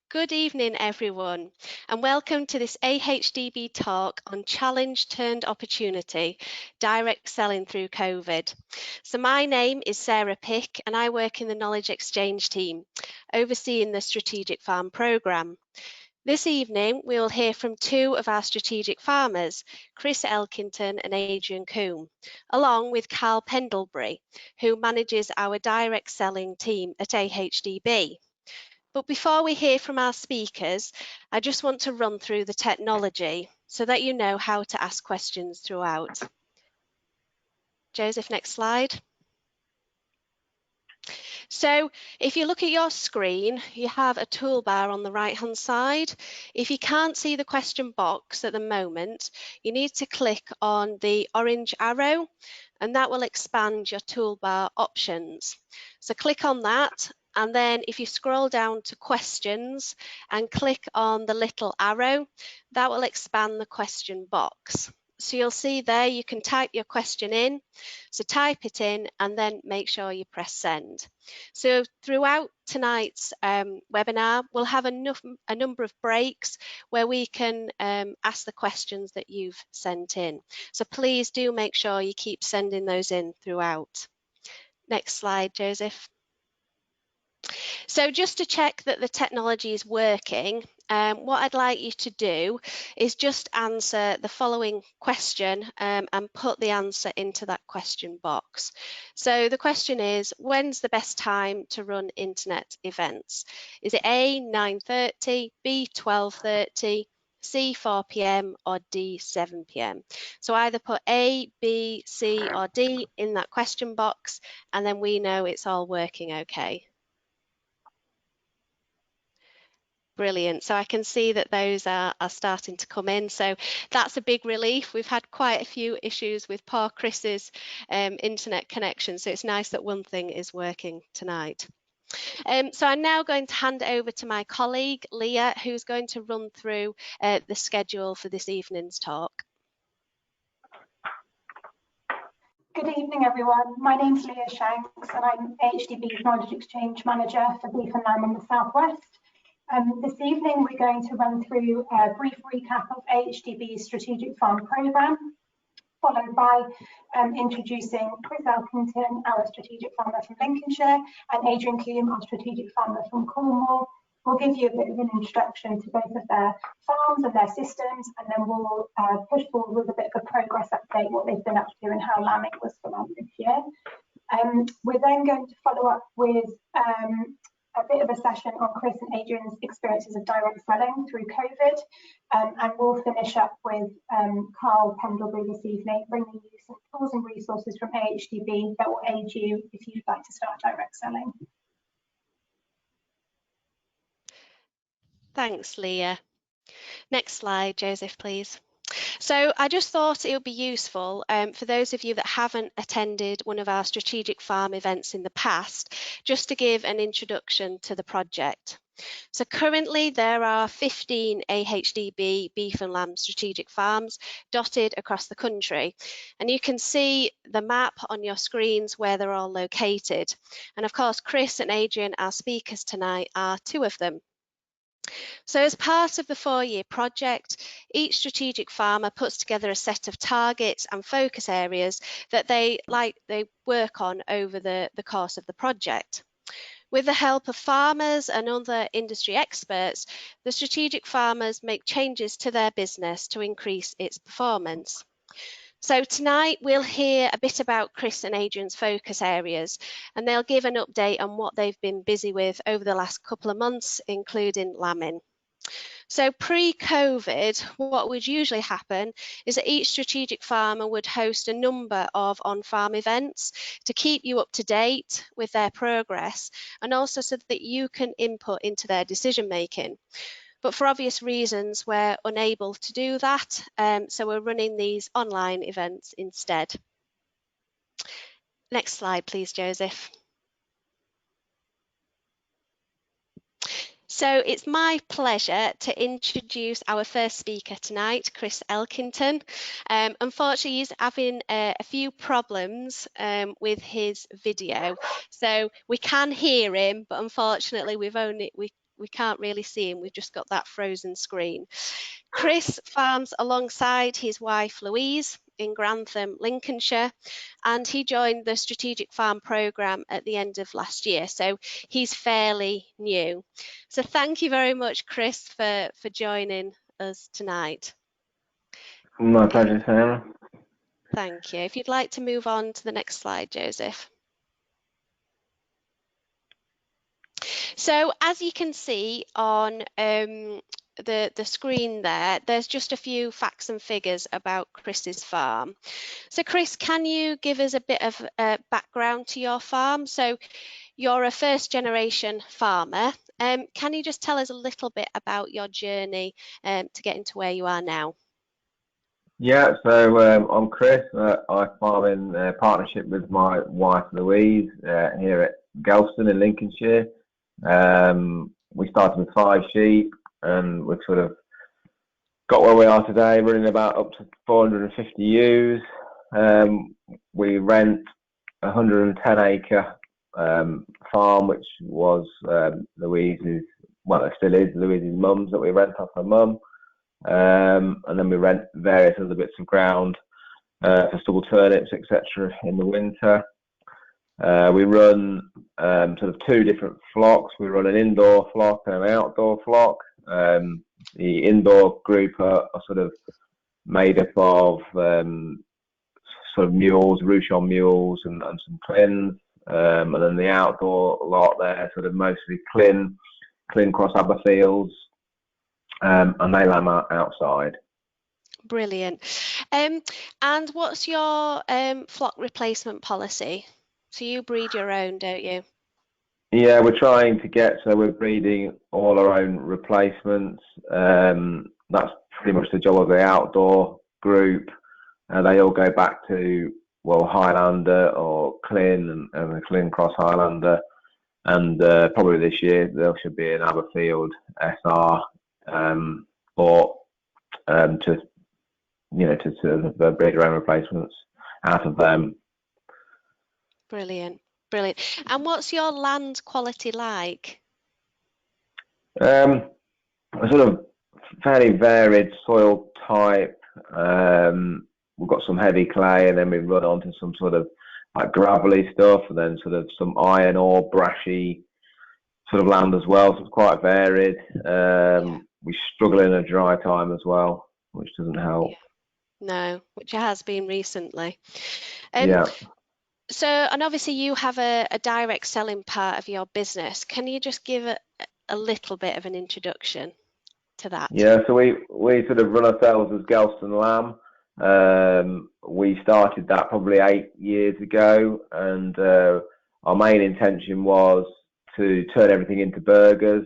Good evening, everyone, and welcome to this AHDB talk on challenge turned opportunity, direct selling through COVID. So my name is Sarah Pick and I work in the Knowledge Exchange team, overseeing the Strategic Farm programme. This evening, we will hear from two of our strategic farmers, Chris Elkington and Adrian Coombe, along with Carl Pendlebury, who manages our direct selling team at AHDB. But before we hear from our speakers, I just want to run through the technology so that you know how to ask questions throughout. Joseph, next slide. So if you look at your screen, you have a toolbar on the right-hand side. If you can't see the question box at the moment, you need to click on the orange arrow and that will expand your toolbar options. So click on that. And then if you scroll down to questions and click on the little arrow, that will expand the question box. So you'll see there you can type your question in. So type it in and then make sure you press send. So throughout tonight's webinar, we'll have a number of breaks where we can ask the questions that you've sent in. So please do make sure you keep sending those in throughout. Next slide, Joseph. So just to check that the technology is working, what I'd like you to do is just answer the following question and put the answer into that question box. So the question is, when's the best time to run internet events? Is it A, 9:30, B, 12:30, C, 4 p.m. or D, 7 p.m. So either put A, B, C or D in that question box and then we know it's all working okay. Brilliant. So I can see that those are starting to come in. So that's a big relief. We've had quite a few issues with poor Chris's internet connection. So it's nice that one thing is working tonight. So I'm now going to hand over to my colleague, Leah, who's going to run through the schedule for this evening's talk. Good evening, everyone. My name's Leah Shanks and I'm AHDB Knowledge Exchange Manager for Beef and Lamb in the Southwest. This evening, we're going to run through a brief recap of AHDB's Strategic Farm Programme, followed by introducing Chris Elkington, our Strategic Farmer from Lincolnshire, and Adrian Coombe, our Strategic Farmer from Cornwall. We'll give you a bit of an introduction to both of their farms and their systems, and then we'll push forward with a bit of a progress update, what they've been up to and how lambing was for them this year. We're then going to follow up with a bit of a session on Chris and Adrian's experiences of direct selling through COVID, and we'll finish up with Carl Pendlebury this evening, bringing you some tools and resources from AHDB that will aid you if you'd like to start direct selling. Thanks, Leah. Next slide, Joseph, please. So I just thought it would be useful for those of you that haven't attended one of our strategic farm events in the past, just to give an introduction to the project. So currently there are 15 AHDB beef and lamb strategic farms dotted across the country. And you can see the map on your screens where they're all located. And of course, Chris and Adrian, our speakers tonight, are two of them. So as part of the 4-year project, each strategic farmer puts together a set of targets and focus areas that they work on over the course of the project. With the help of farmers and other industry experts, the strategic farmers make changes to their business to increase its performance. So tonight we'll hear a bit about Chris and Adrian's focus areas, and they'll give an update on what they've been busy with over the last couple of months, including lambing. So pre-COVID, what would usually happen is that each strategic farmer would host a number of on-farm events to keep you up to date with their progress, and also so that you can input into their decision making. But for obvious reasons, we're unable to do that, so we're running these online events instead. Next slide, please, Joseph. So it's my pleasure to introduce our first speaker tonight, Chris Elkington. Unfortunately, he's having a few problems with his video, so we can hear him, but unfortunately we we can't really see him. We've just got that frozen screen. Chris farms alongside his wife Louise in Grantham, Lincolnshire, and he joined the Strategic Farm programme at the end of last year, so he's fairly new. So thank you very much, Chris, for joining us tonight. My pleasure, Sarah. Thank you. If you'd like to move on to the next slide, Joseph. So as you can see on the screen there, there's just a few facts and figures about Chris's farm. So Chris, can you give us a bit of background to your farm? So you're a first generation farmer. Can you just tell us a little bit about your journey to getting to where you are now? Yeah, so I'm Chris. I farm in partnership with my wife Louise here at Gelston in Lincolnshire. We started with 5 sheep and we've sort of got where we are today, running about up to 450 ewes. We rent a 110-acre farm, which was Louise's, well, it still is Louise's mum's, that we rent off her mum. And then we rent various other bits of ground for stubble turnips, etc. in the winter. We run sort of 2 different flocks. We run an indoor flock and an outdoor flock. The indoor group are sort of made up of sort of mules, Rouchon mules and some clins. And then the outdoor lot there, sort of mostly clin cross Aberfields, and they lamb outside. Brilliant. And what's your flock replacement policy? So you breed your own, don't you? Yeah, we're trying to get, so we're breeding all our own replacements. That's pretty much the job of the outdoor group. They all go back to, well, Highlander or Clin and the Clin Cross Highlander. And probably this year there should be an Aberfield SR, or to sort of breed our own replacements out of them. Brilliant. Brilliant. And what's your land quality like? A sort of fairly varied soil type. We've got some heavy clay, and then we run onto some sort of like gravelly stuff, and then sort of some iron ore, brashy sort of land as well. So it's quite varied. We struggle in a dry time as well, which doesn't help. Yeah. No, which it has been recently. Yeah. So, and obviously you have a direct selling part of your business. Can you just give a little bit of an introduction to that? Yeah, so we sort of run ourselves as Gelston Lamb. We started that probably 8 years ago, and our main intention was to turn everything into burgers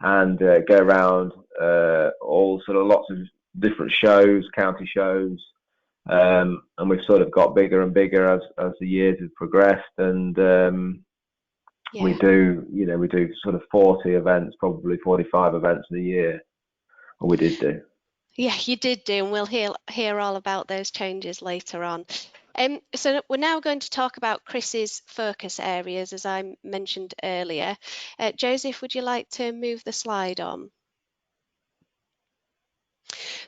and go around all sort of lots of different shows, county shows. And we've sort of got bigger and bigger as the years have progressed, and we do sort of 40 events, probably 45 events a year, or we did do. Yeah, you did do, and we'll hear all about those changes later on. So we're now going to talk about Chris's focus areas, as I mentioned earlier. Joseph, would you like to move the slide on?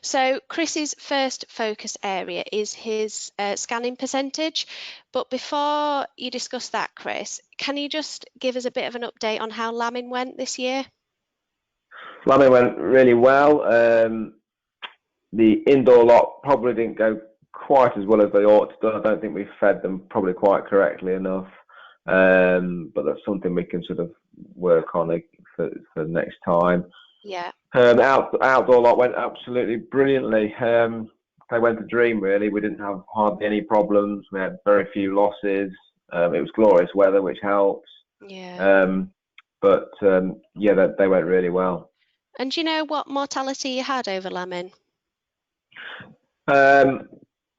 So Chris's first focus area is his scanning percentage. But before you discuss that, Chris, can you just give us a bit of an update on how lambing went this year? Lambing went really well. The indoor lot probably didn't go quite as well as they ought to do. I don't think we fed them probably quite correctly enough. But that's something we can sort of work on for next time. Yeah. Outdoor lot went absolutely brilliantly. They went a dream, really. We didn't have hardly any problems. We had very few losses. It was glorious weather, which helps. Yeah. They went really well. And do you know what mortality you had over lambing? Well,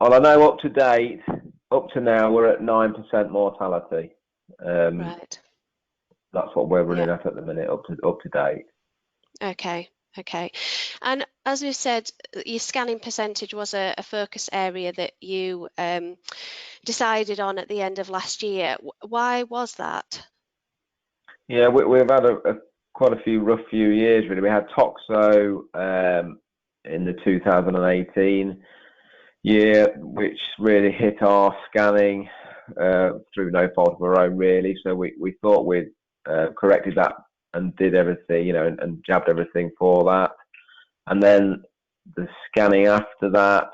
I know up to now, we're at 9% mortality. Right. That's what we're running at the minute, up to date. Okay. And as we said, your scanning percentage was a focus area that you decided on at the end of last year. Why was that? Yeah, we've had quite a few rough few years really. We had Toxo in the 2018 year, which really hit our scanning through no fault of our own really. So we thought we'd corrected that and did everything, you know, and jabbed everything for that. And then the scanning after that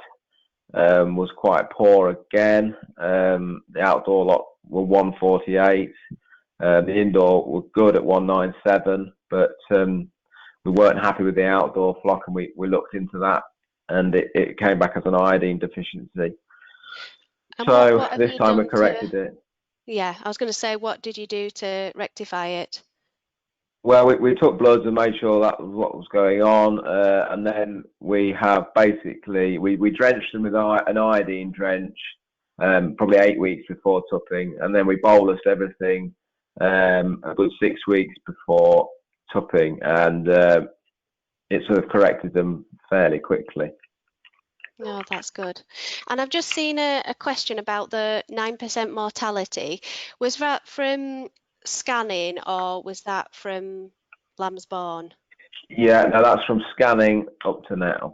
was quite poor again. The outdoor lot were 148. The indoor were good at 197, but we weren't happy with the outdoor flock, and we looked into that, and it came back as an iodine deficiency. And so what this time we corrected it. Yeah, I was going to say, what did you do to rectify it? Well, we took bloods and made sure that was what was going on, and then we have basically we drenched them with an iodine drench, probably 8 weeks before tupping, and then we bolused everything a good 6 weeks before tupping, and it sort of corrected them fairly quickly. No, that's good. And I've just seen a question about the 9% mortality. Was that from scanning, or was that from lambs born? Yeah, no, that's from scanning up to now.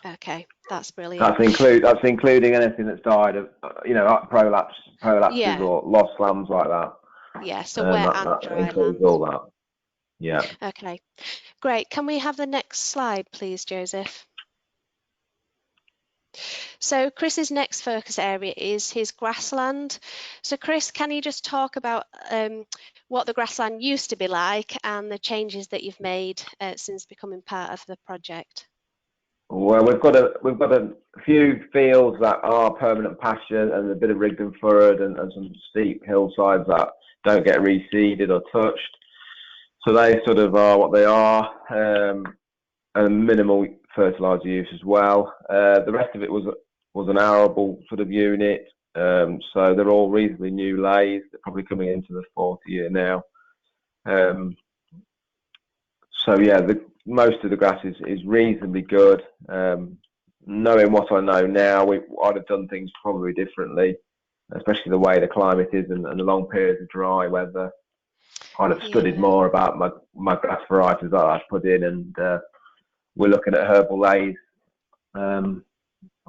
Okay, that's brilliant. That's including anything that's died of, you know, like prolapses or lost lambs like that. Yeah, so wet and that dry includes lambs. all that. Yeah. Okay, great. Can we have the next slide, please, Joseph? So Chris's next focus area is his grassland. So Chris, can you just talk about what the grassland used to be like and the changes that you've made since becoming part of the project? Well, we've got a few fields that are permanent pasture, and a bit of rigged and furrowed, and some steep hillsides that don't get reseeded or touched. So they sort of are what they are, and minimal fertiliser use as well. The rest of it was an arable sort of unit, so they're all reasonably new lays. They're probably coming into the 4th year now. So yeah, most of the grass is reasonably good. Knowing what I know now, I'd have done things probably differently, especially the way the climate is and the long periods of dry weather. I'd have studied more about my grass varieties that I've put in, and we're looking at herbal lays a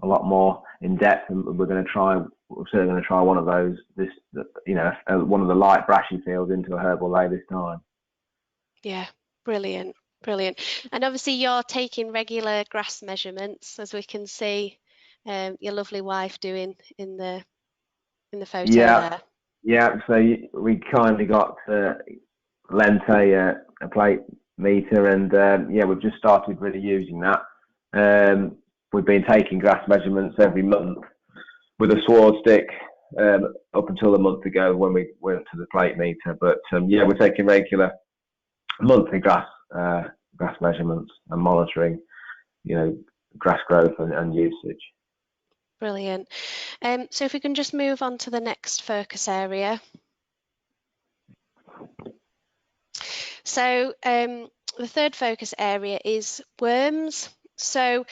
lot more in depth, and we're certainly going to try one of those, one of the light brashy fields into a herbal lay this time. Yeah. Brilliant. And obviously you're taking regular grass measurements, as we can see your lovely wife doing in the photo there. Yeah, so we kindly got lent a plate meter, and we've just started really using that. We've been taking grass measurements every month with a sward stick up until a month ago when we went to the plate meter, but we're taking regular monthly grass measurements and monitoring, grass growth and usage. Brilliant. So if we can just move on to the next focus area. So the third focus area is worms. So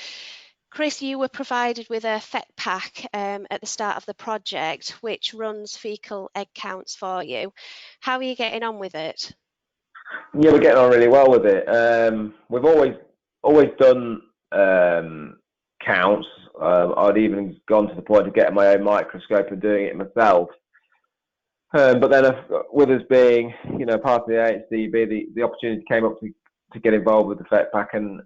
Chris, you were provided with a FET pack at the start of the project, which runs fecal egg counts for you. How are you getting on with it? Yeah, we're getting on really well with it. We've always done counts. I'd even gone to the point of getting my own microscope and doing it myself. But then with us being, part of the AHDB, the opportunity came up to get involved with the FET pack, and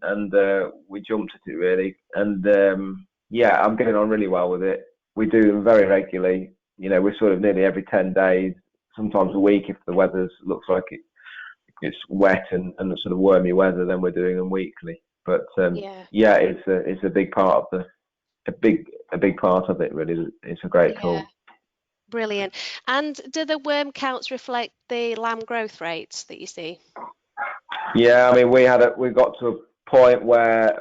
we jumped at it really. And I'm getting on really well with it. We do them very regularly. We're sort of nearly every 10 days, sometimes a week if the weather looks like it's wet and sort of wormy weather, then we're doing them weekly. But it's a big part of a big part of it really. It's a great tool. Brilliant. And do the worm counts reflect the lamb growth rates that you see? Yeah, I mean, we got to a point where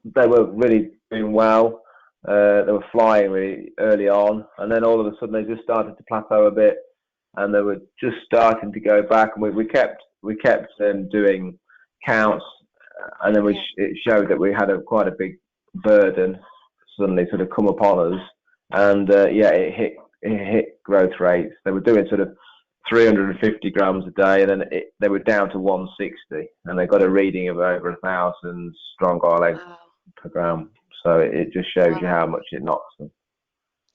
they were really doing well. They were flying really early on, and then all of a sudden they just started to plateau a bit, and they were just starting to go back. And we kept doing counts, and then it showed that we had quite a big burden suddenly sort of come upon us, and it hit growth rates. They were doing sort of 350 grams a day, and then they were down to 160, and they got a reading of over 1,000 strong oil eggs per gram. So it just shows you how much it knocks them.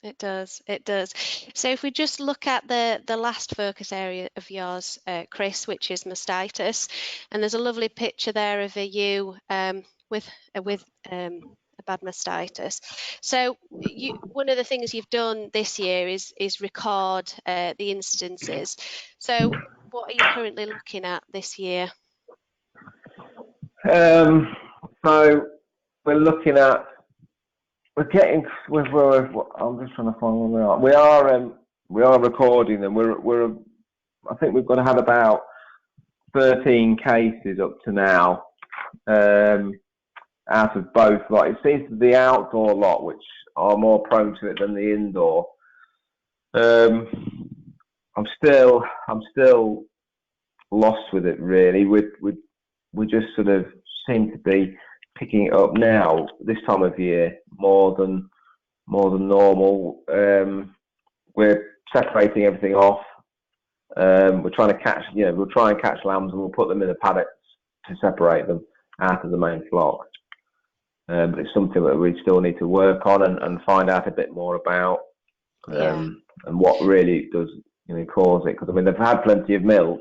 It does, it does. So if we just look at the last focus area of yours, Chris, which is mastitis, and there's a lovely picture there of a ewe with a bad mastitis. So one of the things you've done this year is record the incidences. So what are you currently looking at this year? So we're looking at, I'm just trying to find where we are. We are recording them. I think we've got to have about 13 cases up to now, out of both. Like, it seems to be the outdoor lot which are more prone to it than the indoor. I'm still lost with it, really. We just sort of seem to be picking it up now this time of year more than normal. We're separating everything off. We're trying to catch, we'll try and catch lambs, and we'll put them in the paddocks to separate them out of the main flock. But it's something that we still need to work on and find out a bit more about, and what really does cause it. Because I mean, they've had plenty of milk.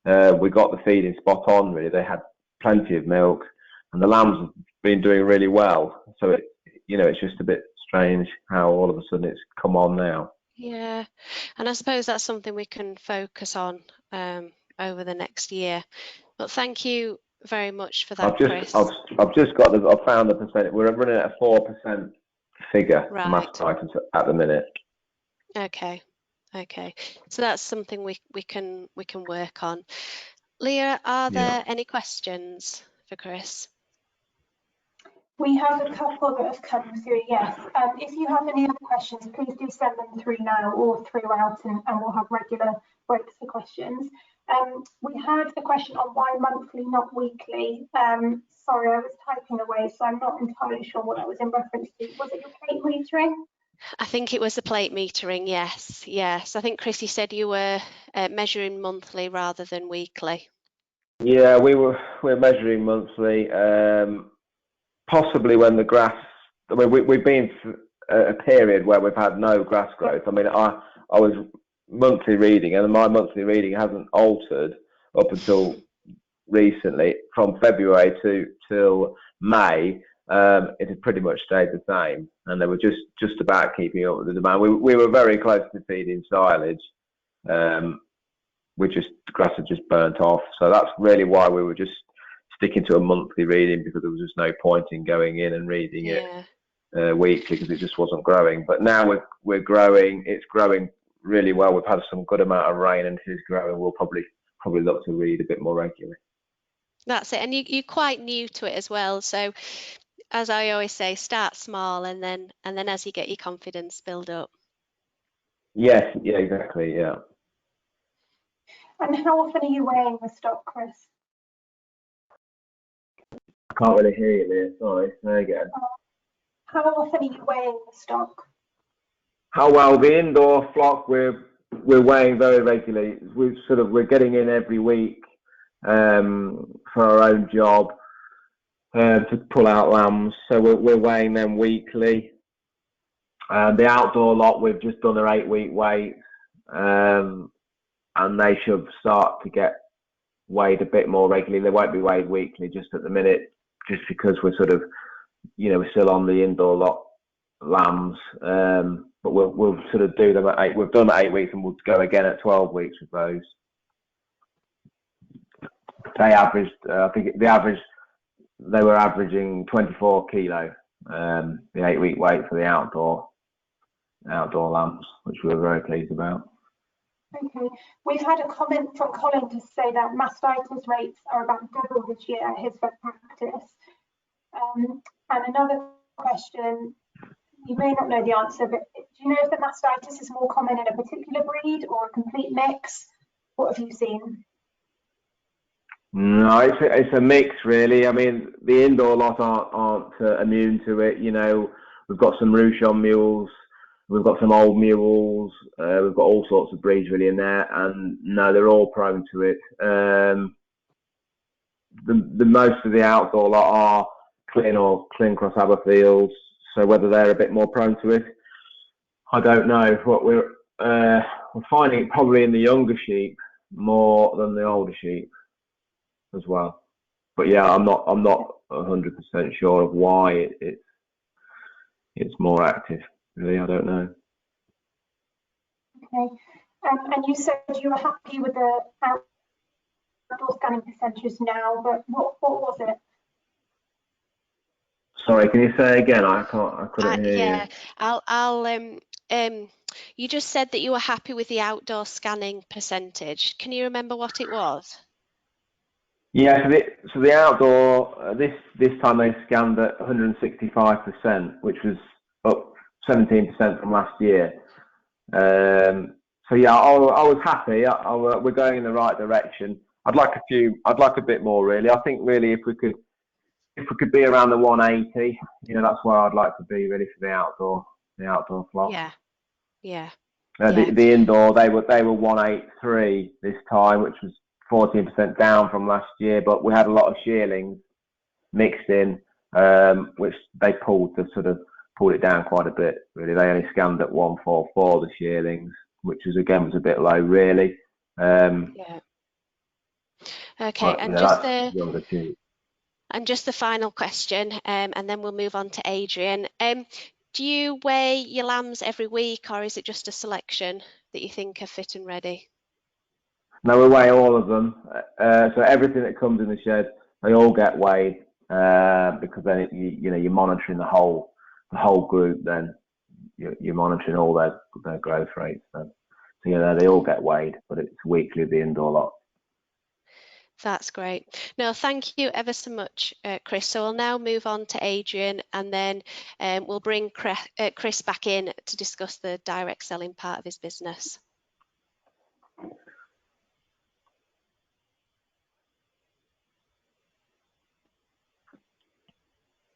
We got the feeding spot on. Really, they had plenty of milk, and the lambs have been doing really well. So it's just a bit strange how all of a sudden it's come on now. Yeah, and I suppose that's something we can focus on over the next year. But thank you very much for that, Chris. I've found the percent. We're running at a 4% figure for mastitis at the minute. Okay. So that's something we can work on. Leah, are there any questions for Chris? We have a couple that have come through, yes. If you have any other questions, please do send them through now or throughout, and we'll have regular breaks for questions. We had a question on why monthly, not weekly. Sorry, I was typing away, so I'm not entirely sure what that was in reference to. Was it your plate metering? I think it was the plate metering, yes. I think, Chris, you said you were measuring monthly rather than weekly. Yeah, we're measuring monthly. Possibly when the grass, I mean, we've been through a period where we've had no grass growth. I mean, I was monthly reading, and my monthly reading hasn't altered up until recently. From February till May, it had pretty much stayed the same, and they were just about keeping up with the demand. We were very close to feeding silage. The grass had just burnt off, so that's really why we were just sticking to a monthly reading, because there was just no point in going in and reading it weekly, because it just wasn't growing. But now we're growing. It's growing really well. We've had some good amount of rain, and it is growing. We'll probably look to read a bit more regularly. That's it, and you're quite new to it as well. So, as I always say, start small, and then as you get your confidence, build up. Yes, yeah, exactly, yeah. And how often are you weighing the stock, Chris? I can't really hear you there. Sorry, say again. How often are you weighing the stock? How well? The indoor flock we're weighing very regularly. We're getting in every week for our own job to pull out lambs. So we're weighing them weekly. The outdoor lot, we've just done their 8-week weight, and they should start to get weighed a bit more regularly. They won't be weighed weekly just at the minute, just because we're sort of, we're still on the indoor lot lambs. But we'll sort of do them at 8. We've done them at 8 weeks, and we'll go again at 12 weeks with those. They averaged, I think they were averaging 24 kilo, the 8-week weight for the outdoor lambs, which we were very pleased about. Okay, we've had a comment from Colin to say that mastitis rates are about double this year at his vet practice. And another question, you may not know the answer, but do you know if the mastitis is more common in a particular breed or a complete mix? What have you seen? No, it's a mix, really. I mean, the indoor lot aren't immune to it. We've got some Rouchon mules We've got some old mules. We've got all sorts of breeds really in there, and no, they're all prone to it. The most of the outdoor lot are clean cross Aberfields. So whether they're a bit more prone to it, I don't know. What we're finding it probably in the younger sheep more than the older sheep as well. But yeah, I'm not 100% sure of why it's more active. Really, I don't know. Okay, and you said you were happy with the outdoor scanning percentages now, but what was it? Sorry, can you say again? I couldn't hear Yeah, you. I'll you just said that you were happy with the outdoor scanning percentage. Can you remember what it was? Yeah, so the outdoor this time they scanned at 165%, which was up 17% from last year. So yeah, I was happy. We're going in the right direction. I'd like a bit more really. I think really if we could be around the 180, that's where I'd like to be really for the outdoor flock. Yeah. The indoor they were 183 this time, which was 14% down from last year, but we had a lot of shearlings mixed in, which they pulled it down quite a bit. Really, they only scanned at 144 the shearlings, which was a bit low, really. Yeah. Okay, but, and just the final question, and then we'll move on to Adrian. Do you weigh your lambs every week, or is it just a selection that you think are fit and ready? No, we weigh all of them. So everything that comes in the shed, they all get weighed, because then you're monitoring the whole group. Then you're monitoring all their growth rates. So they all get weighed, but it's weekly the indoor lot. That's great. No, thank you ever so much, Chris. So we'll now move on to Adrian, and then we'll bring Chris back in to discuss the direct selling part of his business.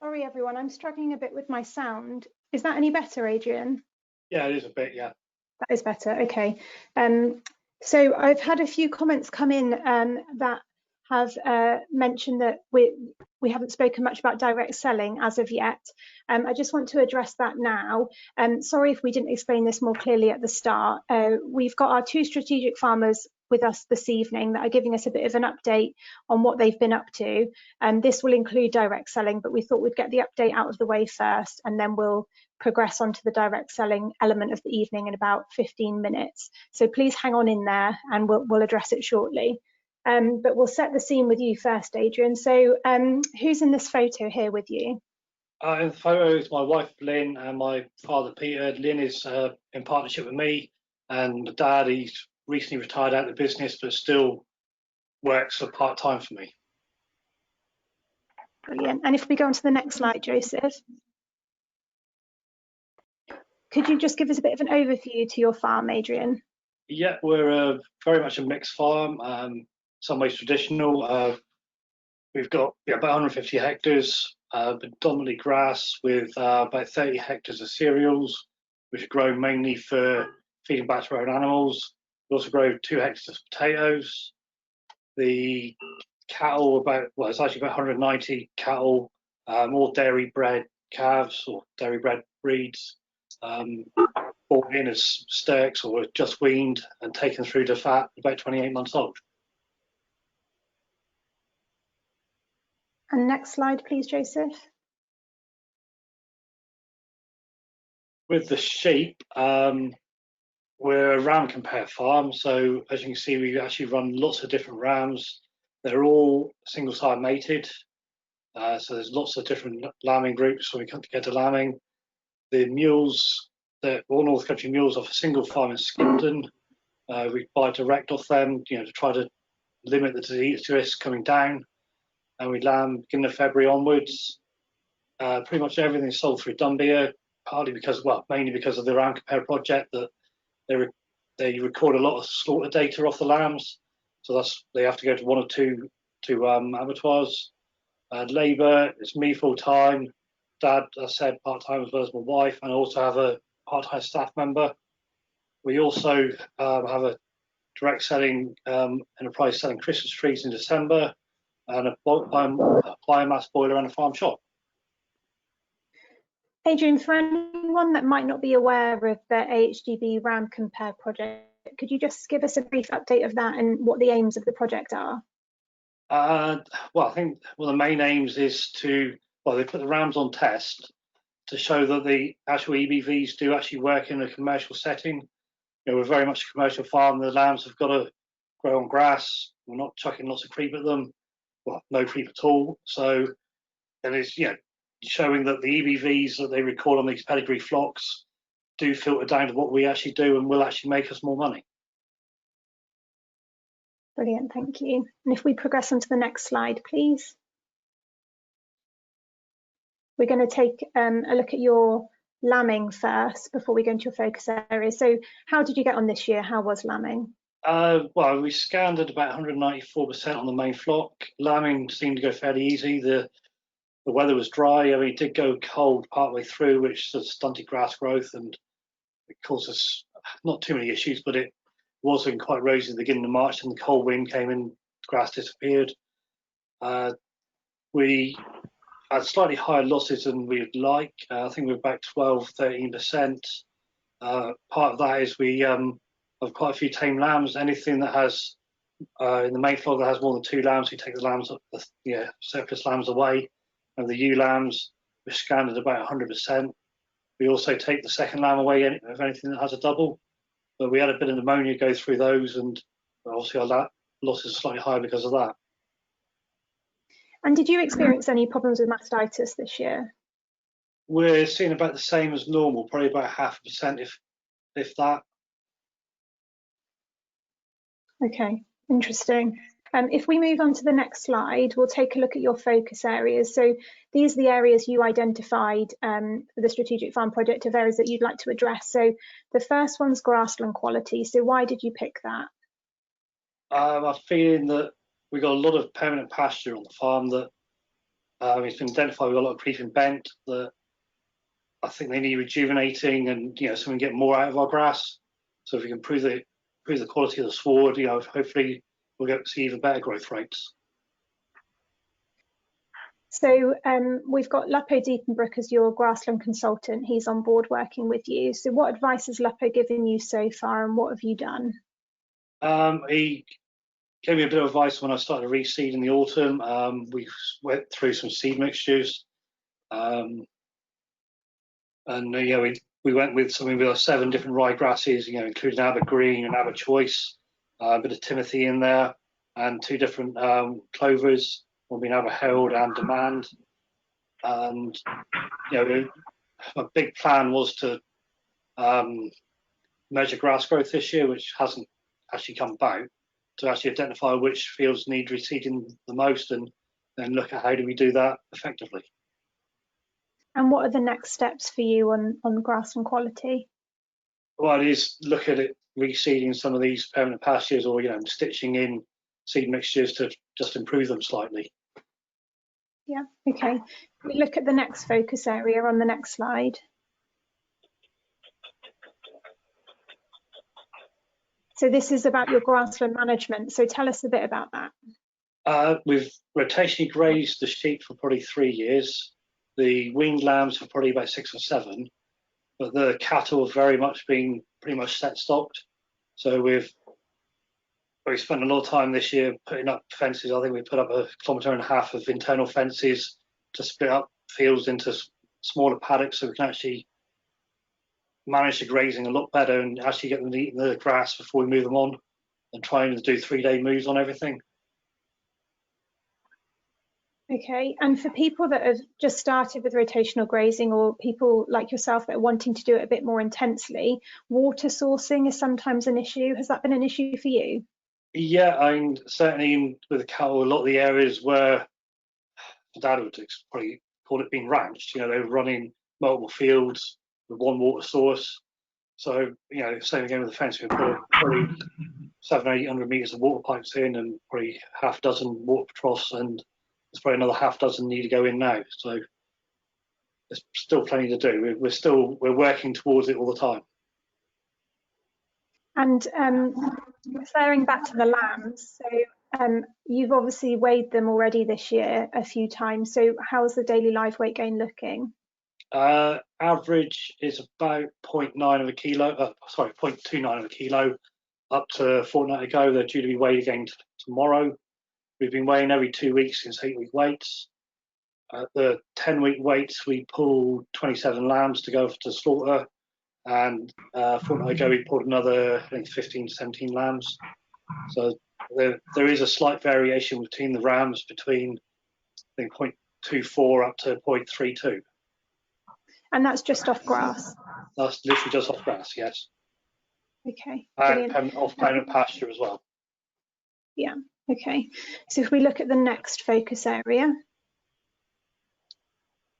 Sorry, everyone, I'm struggling a bit with my sound. Is that any better, Adrian? Yeah, it is a bit, yeah. That is better, okay. So I've had a few comments come in that have mentioned that we haven't spoken much about direct selling as of yet. I just want to address that now. Sorry if we didn't explain this more clearly at the start. We've got our two strategic farmers with us this evening that are giving us a bit of an update on what they've been up to. This will include direct selling, but we thought we'd get the update out of the way first, and then we'll progress onto the direct selling element of the evening in about 15 minutes. So please hang on in there, and we'll address it shortly. But we'll set the scene with you first, Adrian. So who's in this photo here with you? In the photo is my wife Lynn and my father Peter. Lynn is in partnership with me, and my dad, he's recently retired out of the business but still works part-time for me. Brilliant. And if we go on to the next slide, Joseph, could you just give us a bit of an overview to your farm, Adrian? Yeah, we're very much a mixed farm, some ways traditional. We've got about 150 hectares, predominantly grass, with about 30 hectares of cereals, which are grown mainly for feeding back to our own animals. We also grow 2 hectares of potatoes. The cattle, it's actually about 190 cattle, all dairy bred calves or dairy bred breeds, bought in as stirks or just weaned and taken through to fat about 28 months old. And next slide, please, Joseph. With the sheep, we're a ram compare farm. So as you can see, we actually run lots of different rams. They're all single side mated. So there's lots of different lambing groups when we come to get to lambing. The mules, all North Country mules, off a single farm in Skipton. We buy direct off them, to try to limit the disease risk coming down. And we lamb beginning of February onwards. Pretty much everything is sold through Dunbeer, mainly because of the Ram Compare project, that they record a lot of slaughter data off the lambs. So they have to go to one or two abattoirs. Labour, it's me full time. Dad, as I said, part time as well as my wife, and I also have a part-time staff member. We also have a direct selling enterprise selling Christmas trees in December, and a biomass boiler and a farm shop. Adrian, for anyone that might not be aware of the AHDB Ram Compare project, could you just give us a brief update of that and what the aims of the project are? Well, I think one of the main aims is to, well, they put the rams on test to show that the actual EBVs do actually work in a commercial setting. You know, we're very much a commercial farm. The lambs have got to grow on grass. We're not chucking lots of creep at them. Well, no creep at all. So, and it's, you know, showing that the EBVs that they record on these pedigree flocks do filter down to what we actually do and will actually make us more money. Brilliant, thank you. And if we progress on to the next slide, please. We're going to take a look at your lambing first before we go into your focus area. So how did you get on this year? How was lambing? Well, we scanned at about 194% on the main flock. Lambing seemed to go fairly easy. The weather was dry. I mean, it did go cold partway through, which sort of stunted grass growth, and it caused us not too many issues, but it wasn't quite rosy at the beginning of March, and the cold wind came in, grass disappeared. We had slightly higher losses than we'd like. I think we're about 12-13%. Part of that is we have quite a few tame lambs. Anything that has in the main flock that has more than 2 lambs, we take the lambs, surplus lambs away. And the ewe lambs, we're scanned at about 100%. We also take the second lamb away of anything that has a double. But we had a bit of pneumonia go through those, and obviously our losses are slightly higher because of that. And did you experience any problems with mastitis this year? We're seeing about the same as normal, probably about 0.5%, if that. Okay, interesting. If we move on to the next slide, we'll take a look at your focus areas. So these are the areas you identified for the Strategic Farm project of areas that you'd like to address. So the first one's grassland quality. So why did you pick that? I'm feeling that we've got a lot of permanent pasture on the farm that it's been identified. We've got a lot of creeping bent that I think they need rejuvenating, and so we can get more out of our grass. So if we can improve the quality of the sward, hopefully we'll get to see even better growth rates. So we've got Lupo Diepenbrook as your grassland consultant. He's on board working with you. So what advice has Lupo given you so far, and what have you done? He gave me a bit of advice when I started reseed in the autumn. We went through some seed mixtures, and we went with something with 7 different rye grasses, including Aber Green and Aber Choice, a bit of Timothy in there, and 2 different clovers, one being Aber Herald and Demand. And my big plan was to measure grass growth this year, which hasn't actually come about, to actually identify which fields need reseeding the most, and then look at how do we do that effectively. And what are the next steps for you on grassland quality? Well, it is look at it reseeding some of these permanent pastures, or stitching in seed mixtures to just improve them slightly. Yeah, okay. We look at the next focus area on the next slide. So this is about your grassland management. So tell us a bit about that. We've rotationally grazed the sheep for probably 3 years. The weaned lambs for probably about 6 or 7, but the cattle have very much been pretty much set stocked. So we've spent a lot of time this year putting up fences. I think we put up 1.5 kilometres of internal fences to split up fields into smaller paddocks, so we can actually manage the grazing a lot better and actually get them eating the grass before we move them on, and trying to do 3-day moves on everything. Okay, and for people that have just started with rotational grazing, or people like yourself that are wanting to do it a bit more intensely, water sourcing is sometimes an issue. Has that been an issue for you? Yeah, certainly with the cattle, a lot of the areas where Dad would probably call it being ranched, they were running multiple fields with one water source. So, same again with the fence. We put probably 700 or 800 metres of water pipes in, and probably 6 water troughs, and there's probably another 6 need to go in now. So there's still plenty to do. We're working towards it all the time. And referring back to the lambs, so you've obviously weighed them already this year a few times. So how's the daily live weight gain looking? Average is about 0.9 of a kilo. Sorry, 0.29 of a kilo. Up to a fortnight ago, they're due to be weighed again tomorrow. We've been weighing every 2 weeks since 8-week weights. At the 10-week weights, we pulled 27 lambs to go to slaughter, and a fortnight ago we pulled another, I think, 15 to 17 lambs. So there is a slight variation between the rams, between I think 0.24 up to 0.32. And that's just off grass? That's literally just off grass, yes. Okay, and off permanent pasture as well. Yeah, okay. So if we look at the next focus area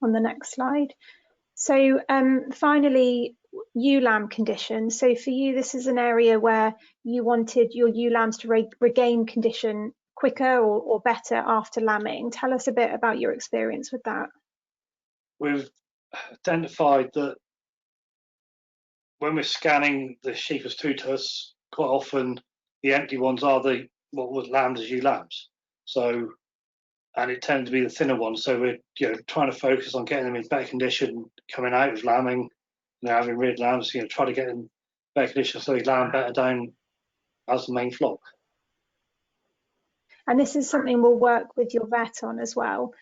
on the next slide. So finally, ewe lamb condition. So for you, this is an area where you wanted your ewe lambs to regain condition quicker or better after lambing. Tell us a bit about your experience with that. We've identified that when we're scanning the sheep as tutus, quite often the empty ones are what was lambed as ewe lambs. So, and it tends to be the thinner ones. So we're trying to focus on getting them in better condition coming out of lambing. Having reared lambs, try to get them in better condition so they lamb better down as the main flock. And this is something we'll work with your vet on as well.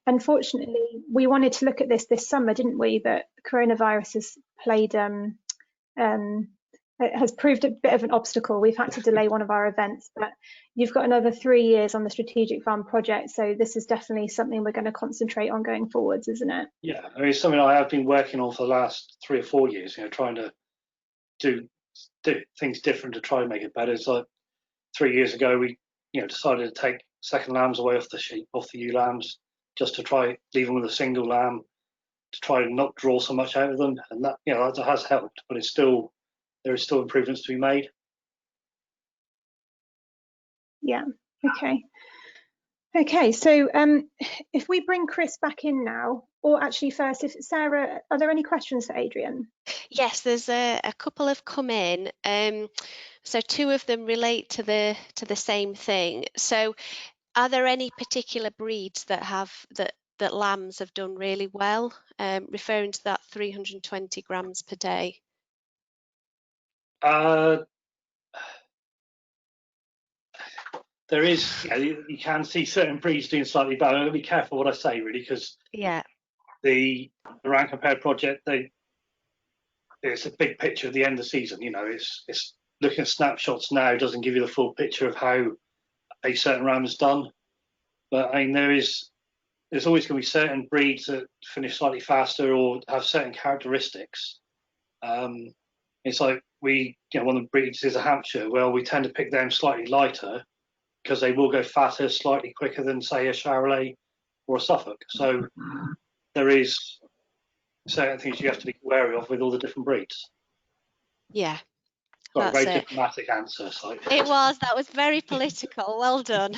Unfortunately, we wanted to look at this summer, didn't we? That coronavirus has played, it has proved a bit of an obstacle. We've had to delay one of our events, but you've got another 3 years on the Strategic Farm project. So this is definitely something we're going to concentrate on going forwards, isn't it? Yeah, I mean, it's something I have been working on for the last 3 or 4 years, trying to do things different to try and make it better. It's like 3 years ago, we decided to take second lambs away off the sheep, off the ewe lambs, just to try leave them with a single lamb, to try and not draw so much out of them, and that that has helped. But there is still improvements to be made. Yeah. Okay. So if we bring Chris back in now, or actually first, if Sarah, are there any questions for Adrian? Yes, there's a couple have come in. So 2 of them relate to the same thing. So are there any particular breeds that lambs have done really well, referring to that 320 grams per day? There is, you can see certain breeds doing slightly better. I'm going to be careful what I say, really, because the Round Compare project, it's a big picture of the end of the season. It's looking at snapshots now doesn't give you the full picture of how a certain ram has done. But I mean, there's always going to be certain breeds that finish slightly faster or have certain characteristics. It's like one of the breeds is a Hampshire. Well, we tend to pick them slightly lighter because they will go fatter slightly quicker than, say, a Charolais or a Suffolk. So there is certain things you have to be wary of with all the different breeds. Yeah. Sorry, very diplomatic answer. It was. That was very political. Well done.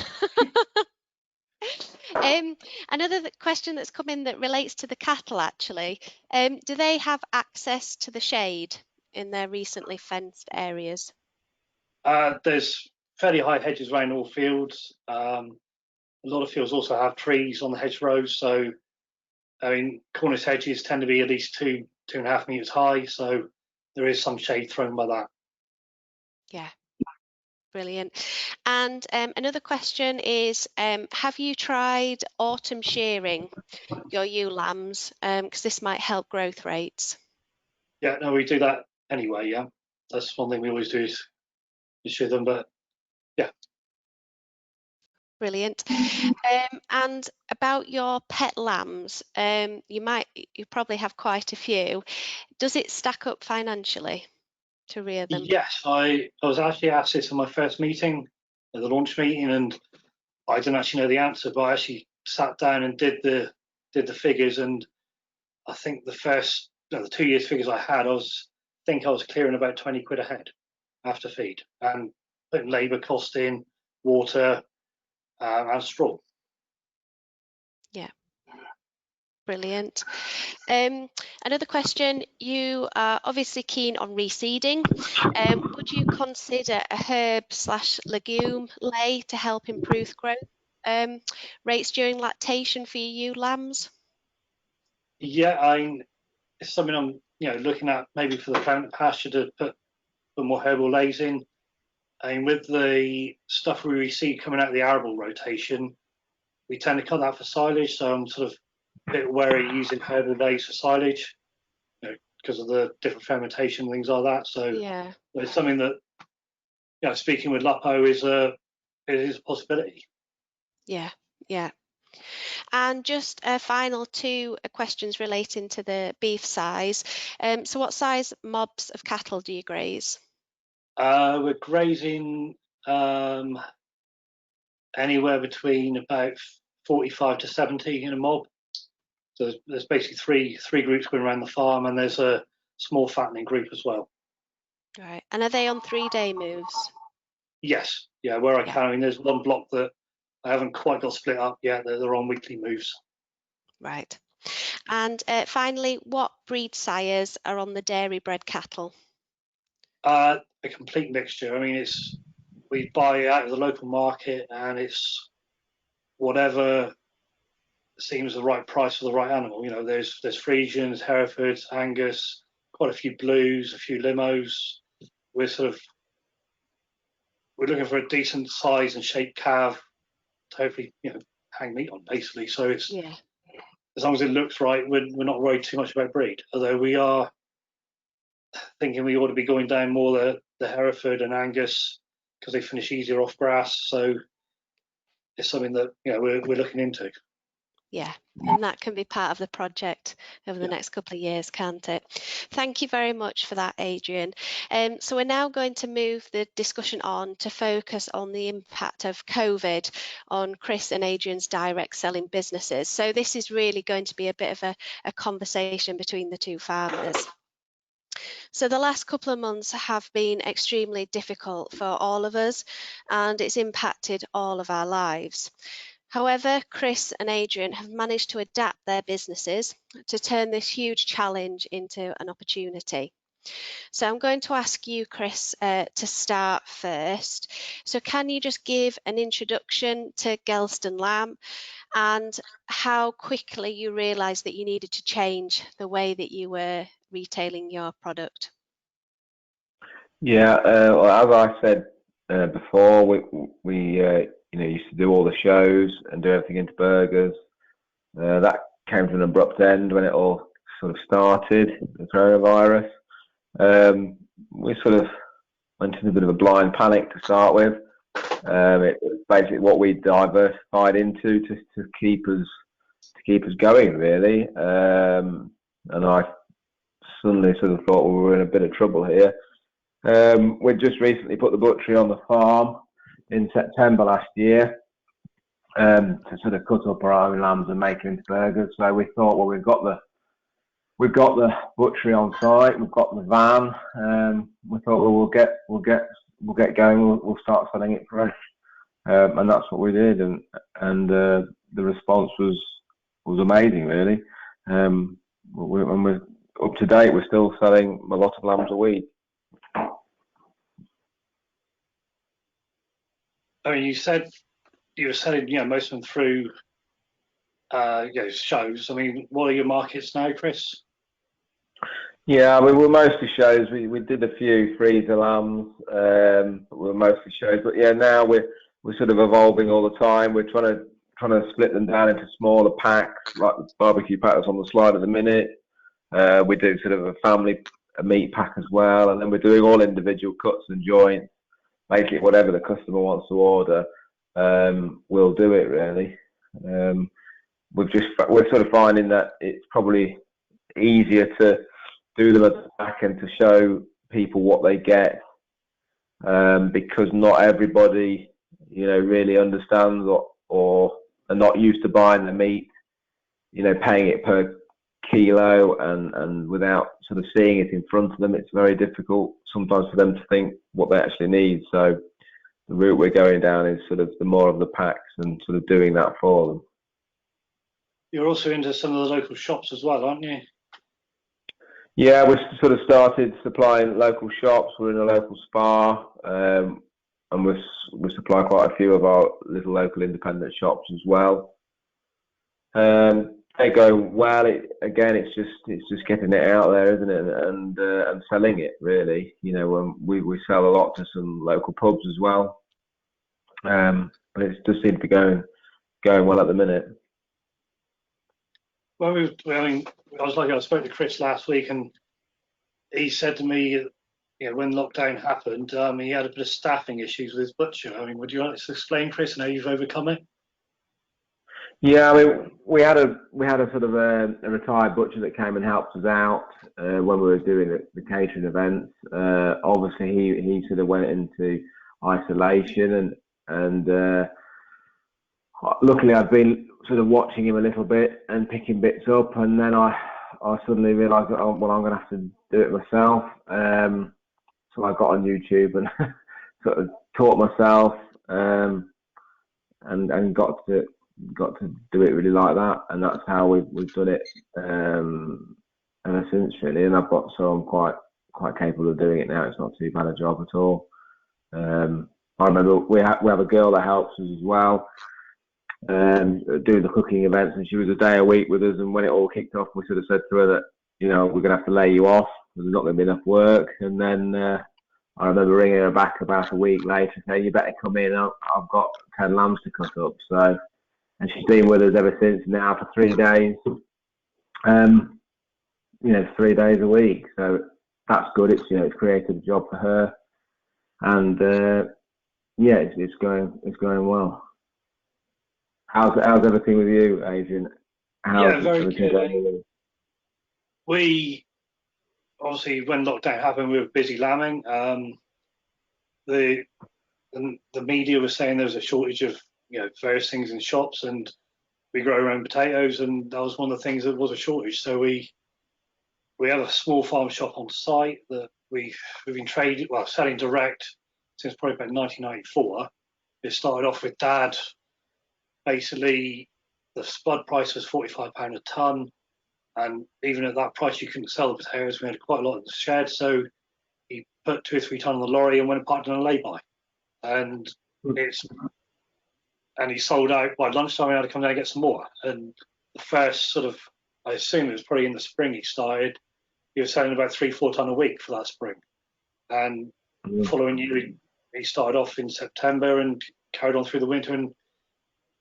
Another question that's come in that relates to the cattle, actually. Do they have access to the shade in their recently fenced areas? There's fairly high hedges around all fields. A lot of fields also have trees on the hedgerows. So, I mean, cornice hedges tend to be at least 2.5 meters high. So there is some shade thrown by that. Yeah. Brilliant. And another question is, have you tried autumn shearing your ewe lambs? Because this might help growth rates. Yeah, no, we do that anyway. Yeah, that's one thing we always do is shear them. But yeah. Brilliant. And about your pet lambs, you probably have quite a few. Does it stack up financially to rear them? Yes, I was actually asked this in my first meeting, at the launch meeting, and I didn't actually know the answer, but I actually sat down and did the figures, and I think the 2 years figures I had, I was clearing about 20 quid a head after feed and putting labour cost in, water, and straw. Yeah. Brilliant. Another question, you are obviously keen on reseeding. Would you consider a herb/legume lay to help improve growth rates during lactation for your ewe lambs? Yeah, it's something I'm looking at maybe for the permanent pasture to put some more herbal lays in. With the stuff we receive coming out of the arable rotation, we tend to cut that for silage, so I'm sort of a bit wary using herbal lays for silage, because of the different fermentation and things like that. So yeah, it's something that, speaking with Lapo, it is a possibility. Yeah. And just a final two questions relating to the beef size. So what size mobs of cattle do you graze? We're grazing anywhere between about 45 to 70 in a mob. So there's basically three groups going around the farm, and there's a small fattening group as well. Right. And are they on 3-day moves? Yes. Yeah, where I can. I mean, there's one block that I haven't quite got split up yet. They're on weekly moves. Right. And finally, what breed sires are on the dairy bred cattle? A complete mixture. I mean, we buy out of the local market, and it's whatever seems the right price for the right animal. There's Friesians, Herefords, Angus, quite a few blues, a few limos. We're looking for a decent size and shaped calf to hopefully hang meat on, basically. So it's as long as it looks right, we're not worried too much about breed. Although we are thinking we ought to be going down more the Hereford and Angus, because they finish easier off grass. So it's something that we're looking into. Yeah, and that can be part of the project over the next couple of years, can't it? Thank you very much for that, Adrian. So we're now going to move the discussion on to focus on the impact of COVID on Chris and Adrian's direct selling businesses. So this is really going to be a bit of a conversation between the two farmers. So the last couple of months have been extremely difficult for all of us, and it's impacted all of our lives. However, Chris and Adrian have managed to adapt their businesses to turn this huge challenge into an opportunity. So I'm going to ask you, Chris, to start first. So can you just give an introduction to Gelston Lamb and how quickly you realised that you needed to change the way that you were retailing your product? Yeah, well, as I said before, we used to do all the shows and do everything into burgers. That came to an abrupt end when it all sort of started, the coronavirus. We sort of went into a bit of a blind panic to start with. It was basically what we diversified into to keep us going, really. And I suddenly sort of thought we were in a bit of trouble here. We just recently put the butchery on the farm in September last year to sort of cut up our own lambs and make them into burgers. So we thought, well, we've got the butchery on site, we've got the van. We thought, well, we'll get going. We'll start selling it fresh, and that's what we did. And the response was amazing, really. When we're up to date, we're still selling a lot of lambs a week. I mean, you said you were selling, most of them through, shows. I mean, what are your markets now, Chris? Yeah, we were mostly shows. We did a few freezer lambs, but we were mostly shows. But yeah, now we're sort of evolving all the time. We're trying to split them down into smaller packs, like the barbecue pack that's on the slide at the minute. We do sort of a meat pack as well, and then we're doing all individual cuts and joints. Basically, whatever the customer wants to order, we'll do it, really. We're sort of finding that it's probably easier to do them at the back and to show people what they get, because not everybody, really understands or are not used to buying the meat, paying it per kilo and without sort of seeing it in front of them. It's very difficult sometimes for them to think what they actually need. So the route we're going down is sort of the more of the packs and sort of doing that for them. you're also into some of the local shops as well, aren't you? Yeah, we sort of started supplying local shops. We're in a local spa, and we supply quite a few of our little local independent shops as well. They go well. It's just getting it out there, isn't it? And selling it really. You know, we sell a lot to some local pubs as well. But it does seem to be going well at the minute. Well, I spoke to Chris last week, and he said to me, you know, when lockdown happened, he had a bit of staffing issues with his butcher. I mean, would you like to explain, Chris, and how you've overcome it? Yeah, I mean, we had a sort of a retired butcher that came and helped us out when we were doing the catering events. Obviously, he sort of went into isolation, and luckily I'd been sort of watching him a little bit and picking bits up, and then I suddenly realised that I'm going to have to do it myself. So I got on YouTube and sort of taught myself, and got to do it really like that, and that's how we've done it ever since really. And I'm quite capable of doing it now. It's not too bad a job at all. I remember we have a girl that helps us as well, doing the cooking events, and she was a day a week with us. And when it all kicked off, we sort of said to her that, you know, we're going to have to lay you off. There's not going to be enough work. And then I remember ringing her back about a week later, saying, "You better come in. I've got 10 lambs to cut up." So, and she's been with us ever since now for 3 days. 3 days a week. So that's good. It's created a job for her, and it's going well. How's everything with you, Adrian? Yeah, very good. We obviously, when lockdown happened, we were busy lambing. The media was saying there was a shortage of various things in shops, and we grow our own potatoes, and that was one of the things that was a shortage. So we have a small farm shop on site that we've been selling direct since probably about 1994. It started off with Dad. Basically, the spud price was £45 a tonne, and even at that price, you couldn't sell the potatoes. We had quite a lot in the shed, so he put 2 or 3 tonnes on the lorry and went and parked on a lay-by. And he sold out by lunchtime. We had to come down and get some more. And the first sort of, I assume it was probably in the spring he started. He was selling about 3-4 tonne a week for that spring. And the following year, he started off in September and carried on through the winter, and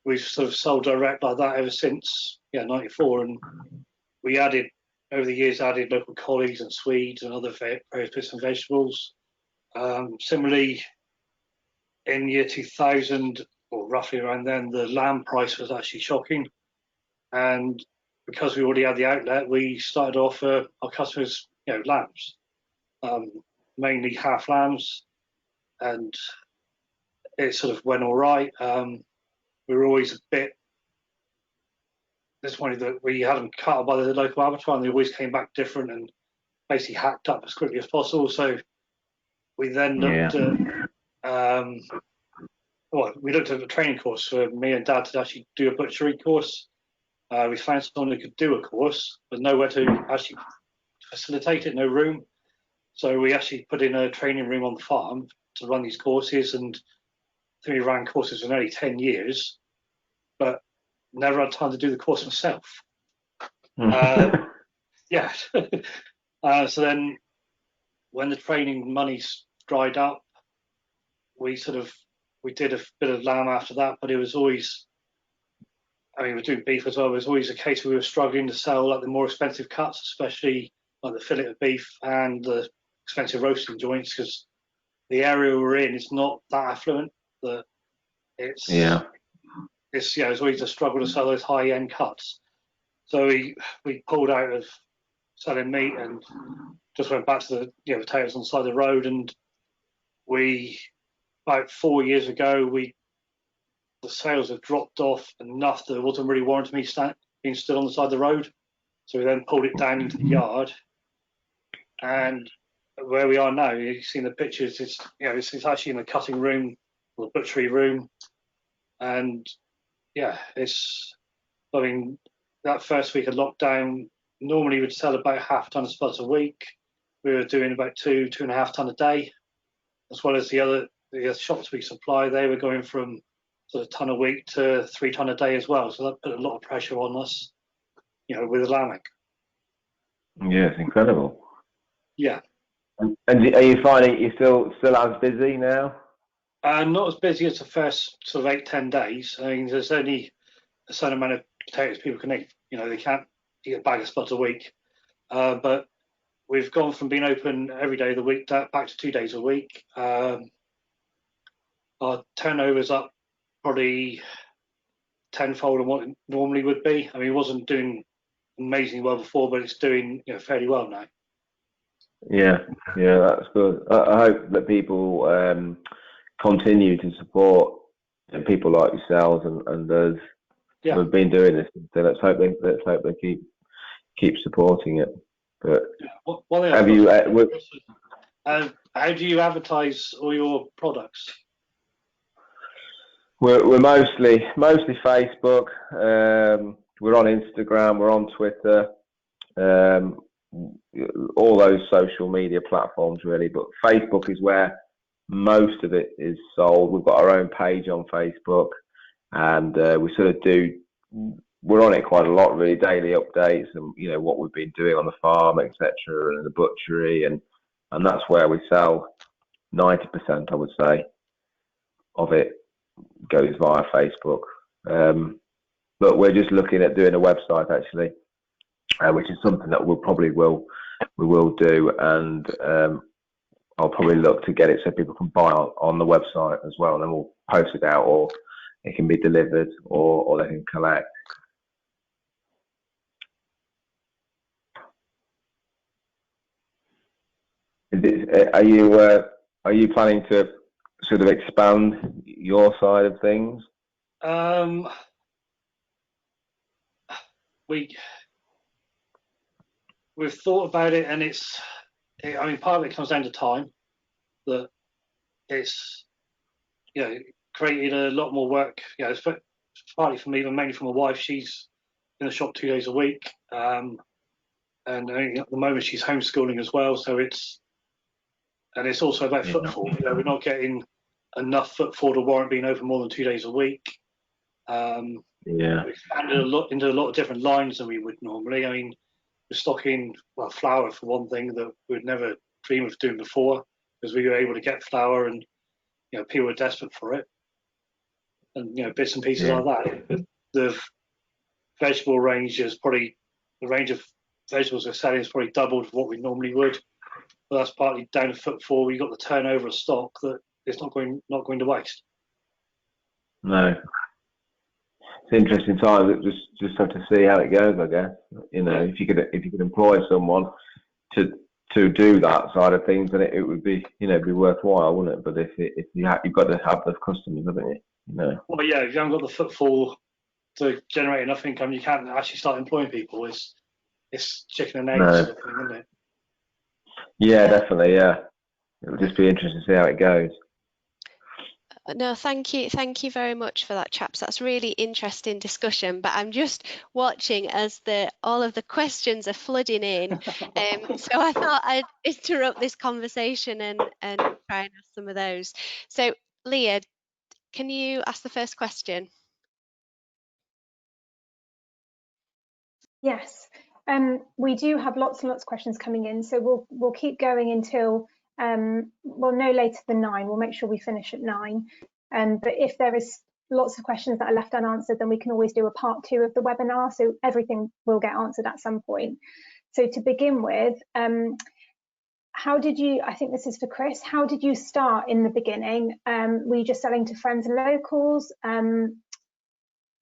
we've sort of sold direct like that ever since 94. And we over the years added local collies and Swedes and other various bits and vegetables. Similarly, in year 2000, or roughly around then, the lamb price was actually shocking, and because we already had the outlet, we started to offer our customers lambs, mainly half lambs, and it sort of went all right. We were always a bit disappointed that we had them cut by the local abattoir, and they always came back different and basically hacked up as quickly as possible. So we then looked at we looked at a training course for me and Dad to actually do a butchery course. We found someone who could do a course, but nowhere to actually facilitate it, no room. So we actually put in a training room on the farm to run these courses, and I think we ran courses for nearly 10 years, but never had time to do the course myself. So then when the training money dried up, we did a bit of lamb after that, but it was always, we were doing beef as well. It was always a case we were struggling to sell like the more expensive cuts, especially like the fillet of beef and the expensive roasting joints, because the area we're in is not that affluent. It's always a struggle to sell those high-end cuts. So we pulled out of selling meat and just went back to the potatoes on the side of the road. And about 4 years ago, the sales have dropped off enough that it wasn't really warranting me being still on the side of the road. So we then pulled it down into the yard, and where we are now, you've seen the pictures. It's actually in the cutting room or the butchery room, and that first week of lockdown, normally we'd sell about half a ton of spuds a week. We were doing about 2.5 ton a day, as well as the shops we supply. They were going from sort of ton a week to 3 ton a day as well. So that put a lot of pressure on us, with the lambing. Yeah, it's incredible. Yeah. And are you finding you're still as busy now? Not as busy as the first sort of 8-10 days. I mean, there's only a certain amount of potatoes people can eat. They can't eat a bag of spuds a week. But we've gone from being open every day of the week back to 2 days a week. Our turnover's up probably tenfold on what it normally would be. I mean, it wasn't doing amazingly well before, but it's doing fairly well now. Yeah, that's good. I hope that people continue to support people like yourselves and us who have been doing this. So let's hope they keep supporting it. But have you? How do you advertise all your products? We're mostly Facebook. We're on Instagram. We're on Twitter. All those social media platforms really, but Facebook is where most of it is sold. We've got our own page on Facebook, and we sort of we're on it quite a lot really, daily updates and what we've been doing on the farm, etc., and the butchery, and that's where we sell 90%, I would say, of it goes via Facebook. But we're just looking at doing a website actually, which is something that we will do, and I'll probably look to get it so people can buy on the website as well, and then we'll post it out, or it can be delivered, or they can collect. Are you planning to sort of expand your side of things? We've thought about it, and I mean, part of it comes down to time. That it's created a lot more work. It's partly for me, but mainly for my wife. She's in the shop 2 days a week, and at the moment she's homeschooling as well. So it's also about footfall. We're not getting enough footfall to warrant being open more than 2 days a week. We've expanded into a lot of different lines than we would normally. I mean, we're stocking flour for one thing that we'd never dream of doing before, because we were able to get flour, and people were desperate for it, and bits and pieces like that. The vegetable range is probably, the range of vegetables we're selling is probably doubled what we normally would, but that's partly down to footfall. We got the turnover of stock that it's not going to waste. No. It's interesting times. Just have to see how it goes, I guess. If you could employ someone to do that side of things, then it would be be worthwhile, wouldn't it? But if you've got to have the customers, haven't you? Well, yeah. If you haven't got the footfall to generate enough income, you can't actually start employing people. It's chicken and eggs sort of thing, isn't it? Yeah, definitely. Yeah, it'll just be interesting to see how it goes. No, thank you very much for that, chaps. That's really interesting discussion. But I'm just watching as all of the questions are flooding in, so I thought I'd interrupt this conversation and try and ask some of those. So, Leah, can you ask the first question? Yes, we do have lots and lots of questions coming in, so we'll keep going until no later than 9. We'll make sure we finish at 9. But if there is lots of questions that are left unanswered, then we can always do a part 2 of the webinar, so everything will get answered at some point. So to begin with, how did you, I think this is for Chris, how did you start in the beginning? Were you just selling to friends and locals?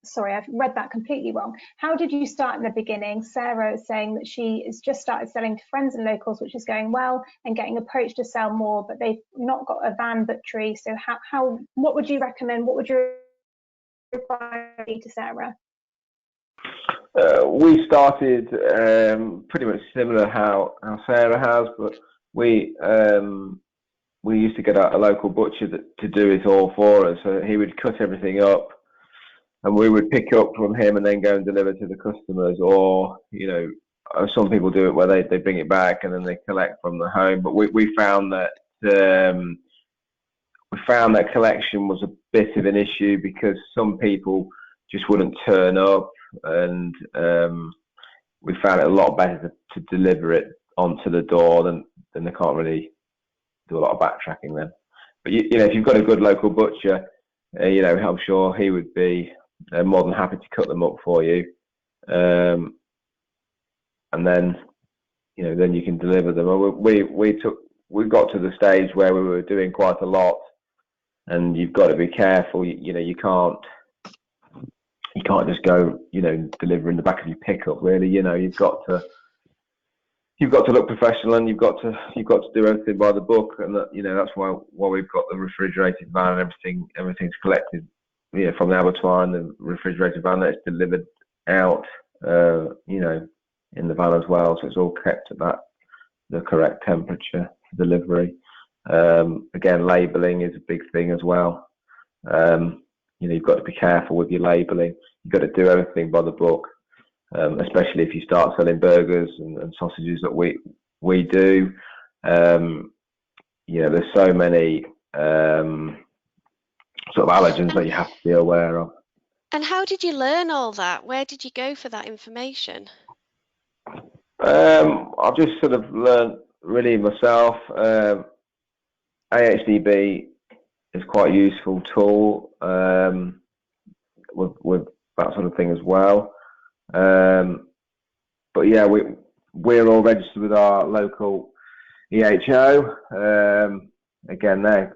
Sorry, I've read that completely wrong. How did you start in the beginning? Sarah is saying that she has just started selling to friends and locals, which is going well, and getting approached to sell more, but they've not got a van butchery. So what would you recommend? What would your advice be to Sarah? We started pretty much similar how Sarah has, but we used to get a local butcher to do it all for us. So he would cut everything up, and we would pick up from him and then go and deliver to the customers. Or, you know, some people do it where they bring it back and then they collect from the home. But we found that collection was a bit of an issue because some people just wouldn't turn up, and we found it a lot better to deliver it onto the door than they can't really do a lot of backtracking then. But you know, if you've got a good local butcher, you know, I'm sure he would be more than happy to cut them up for you, and then, you know, then you can deliver them. We got to the stage where we were doing quite a lot, and you've got to be careful. You know, you can't just go, you know, deliver in the back of your pickup. Really, you know, you've got to look professional, and you've got to do everything by the book. And that, you know, that's why we've got the refrigerated van and everything's collected, you know, from the abattoir, and the refrigerated van that's delivered out, you know, in the van as well. So it's all kept at the correct temperature for delivery. Again, labelling is a big thing as well. You know, you've got to be careful with your labelling. You've got to do everything by the book, especially if you start selling burgers and sausages that we do. You know, there's so many sort of allergens that you have to be aware of. And how did you learn all that? Where did you go for that information? I've just sort of learned really myself. AHDB is quite a useful tool with that sort of thing as well. But yeah, we're all registered with our local EHO. Again, they're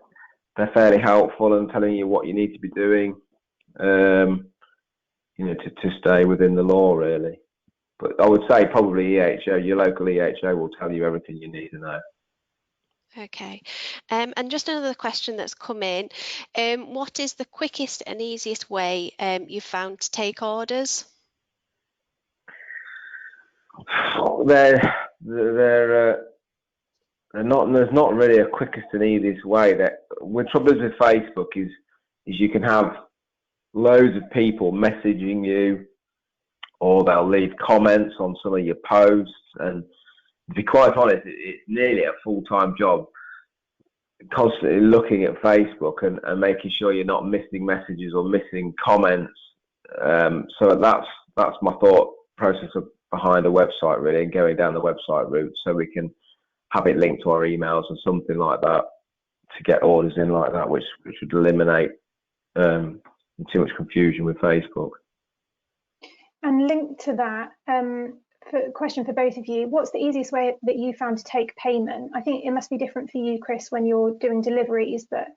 fairly helpful and telling you what you need to be doing, you know, to stay within the law, really. But I would say probably EHO, your local EHO will tell you everything you need to know. Okay, and just another question that's come in. What is the quickest and easiest way you've found to take orders? There's not really a quickest and easiest way. That with troubles with Facebook is you can have loads of people messaging you, or they'll leave comments on some of your posts, and to be quite honest, it's nearly a full-time job constantly looking at Facebook and making sure you're not missing messages or missing comments. So that's my thought process behind a website, really, and going down the website route, so we can have it linked to our emails or something like that to get orders in like that, which would eliminate too much confusion with Facebook. And linked to that, question for both of you, what's the easiest way that you found to take payment? I think it must be different for you, Chris, when you're doing deliveries, but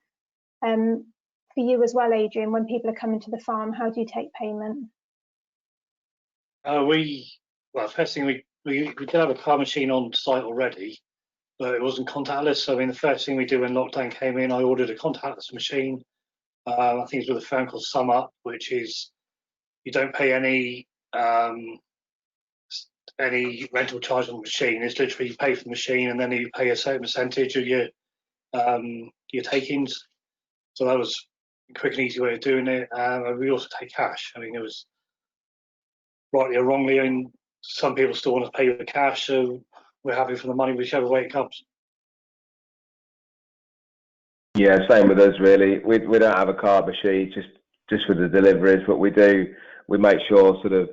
for you as well, Adrian, when people are coming to the farm, how do you take payment? First thing, we did have a card machine on site already, but it wasn't contactless. So I mean, the first thing we did when lockdown came in, I ordered a contactless machine. I think it's with a firm called Sum Up, which is you don't pay any rental charge on the machine. It's literally you pay for the machine, and then you pay a certain percentage of your takings. So that was a quick and easy way of doing it. And we also take cash. I mean, it was rightly or wrongly, I mean, some people still want to pay with cash, so we're happy for the money whichever way it comes. Yeah, same with us, really. We don't have a card machine just for the deliveries, but we make sure sort of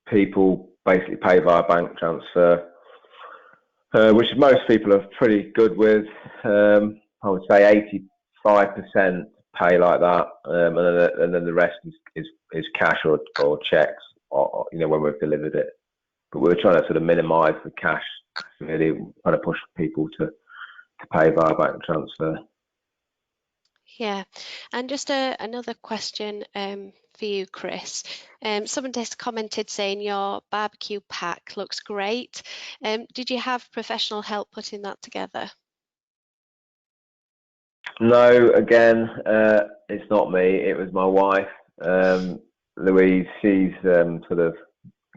people basically pay via bank transfer, which most people are pretty good with. I would say 85% pay like that, and then the rest is cash or checks, or you know, when we've delivered it. But we're trying to sort of minimise the cash, really, trying to push people to pay via bank transfer. Yeah, and just another question for you, Chris. Someone just commented saying your barbecue pack looks great. Did you have professional help putting that together? No, again, it's not me. It was my wife, Louise. She's sort of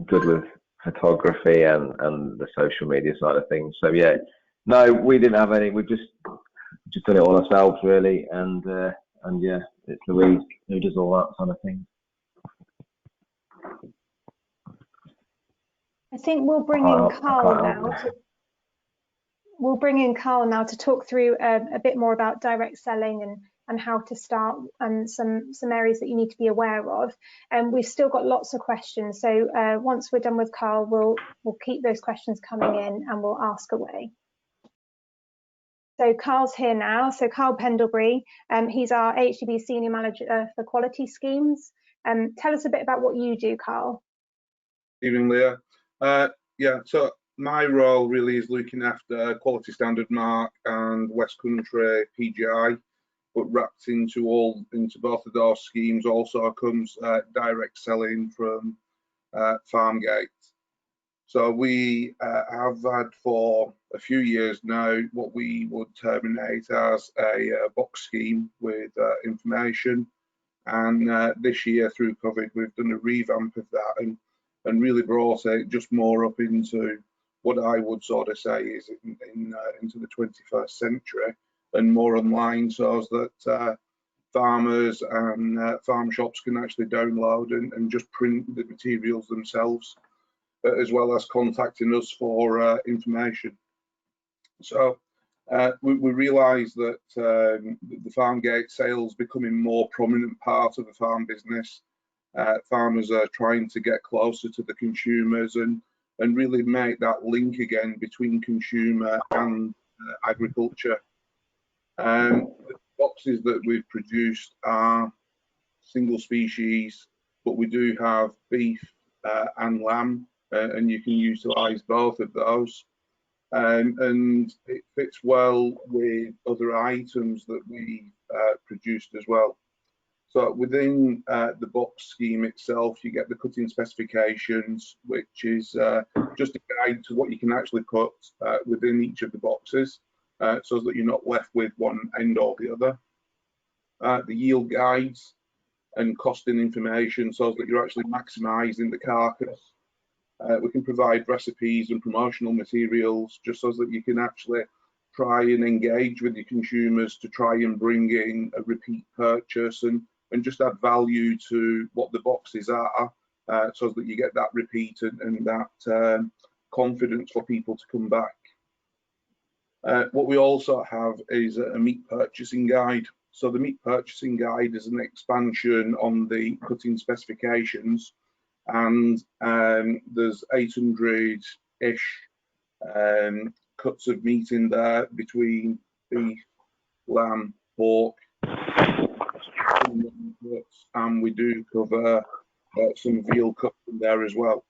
good with photography and the social media side of things. So yeah, no, we didn't have any. We just done it all ourselves, really, and yeah, it's Louise who does all that kind of thing. I think we'll bring in Carl now. We'll bring in Carl now to talk through a bit more about direct selling and how to start, and some areas that you need to be aware of. And we've still got lots of questions, so once we're done with Carl, we'll keep those questions coming in and we'll ask away. So Carl's here now. So Carl Pendlebury, he's our AHDB Senior Manager for Quality Schemes. Tell us a bit about what you do, Carl. Evening, Leah. Yeah, so my role really is looking after Quality Standard Mark and West Country PGI, but wrapped into both of those schemes also comes direct selling from Farmgate. So we have had for a few years now what we would terminate as a box scheme with information, and this year through COVID we've done a revamp of that and really brought it just more up into what I would sort of say is into the 21st century and more online, so that farmers and farm shops can actually download and just print the materials themselves, as well as contacting us for information. So we realise that the Farmgate sales becoming more prominent part of the farm business. Farmers are trying to get closer to the consumers and really make that link again between consumer and agriculture. The boxes that we've produced are single species, but we do have beef and lamb, and you can utilise both of those. And it fits well with other items that we produced as well. So within the box scheme itself, you get the cutting specifications, which is just a guide to what you can actually cut within each of the boxes, so that you're not left with one end or the other. The yield guides and costing information, so that you're actually maximising the carcass. We can provide recipes and promotional materials just so that you can actually try and engage with your consumers to try and bring in a repeat purchase and just add value to what the boxes are, so that you get that repeat and that confidence for people to come back. What we also have is a meat purchasing guide. So the meat purchasing guide is an expansion on the cutting specifications, and there's 800-ish cuts of meat in there between beef, lamb, pork, and we do cover some veal cuts in there as well.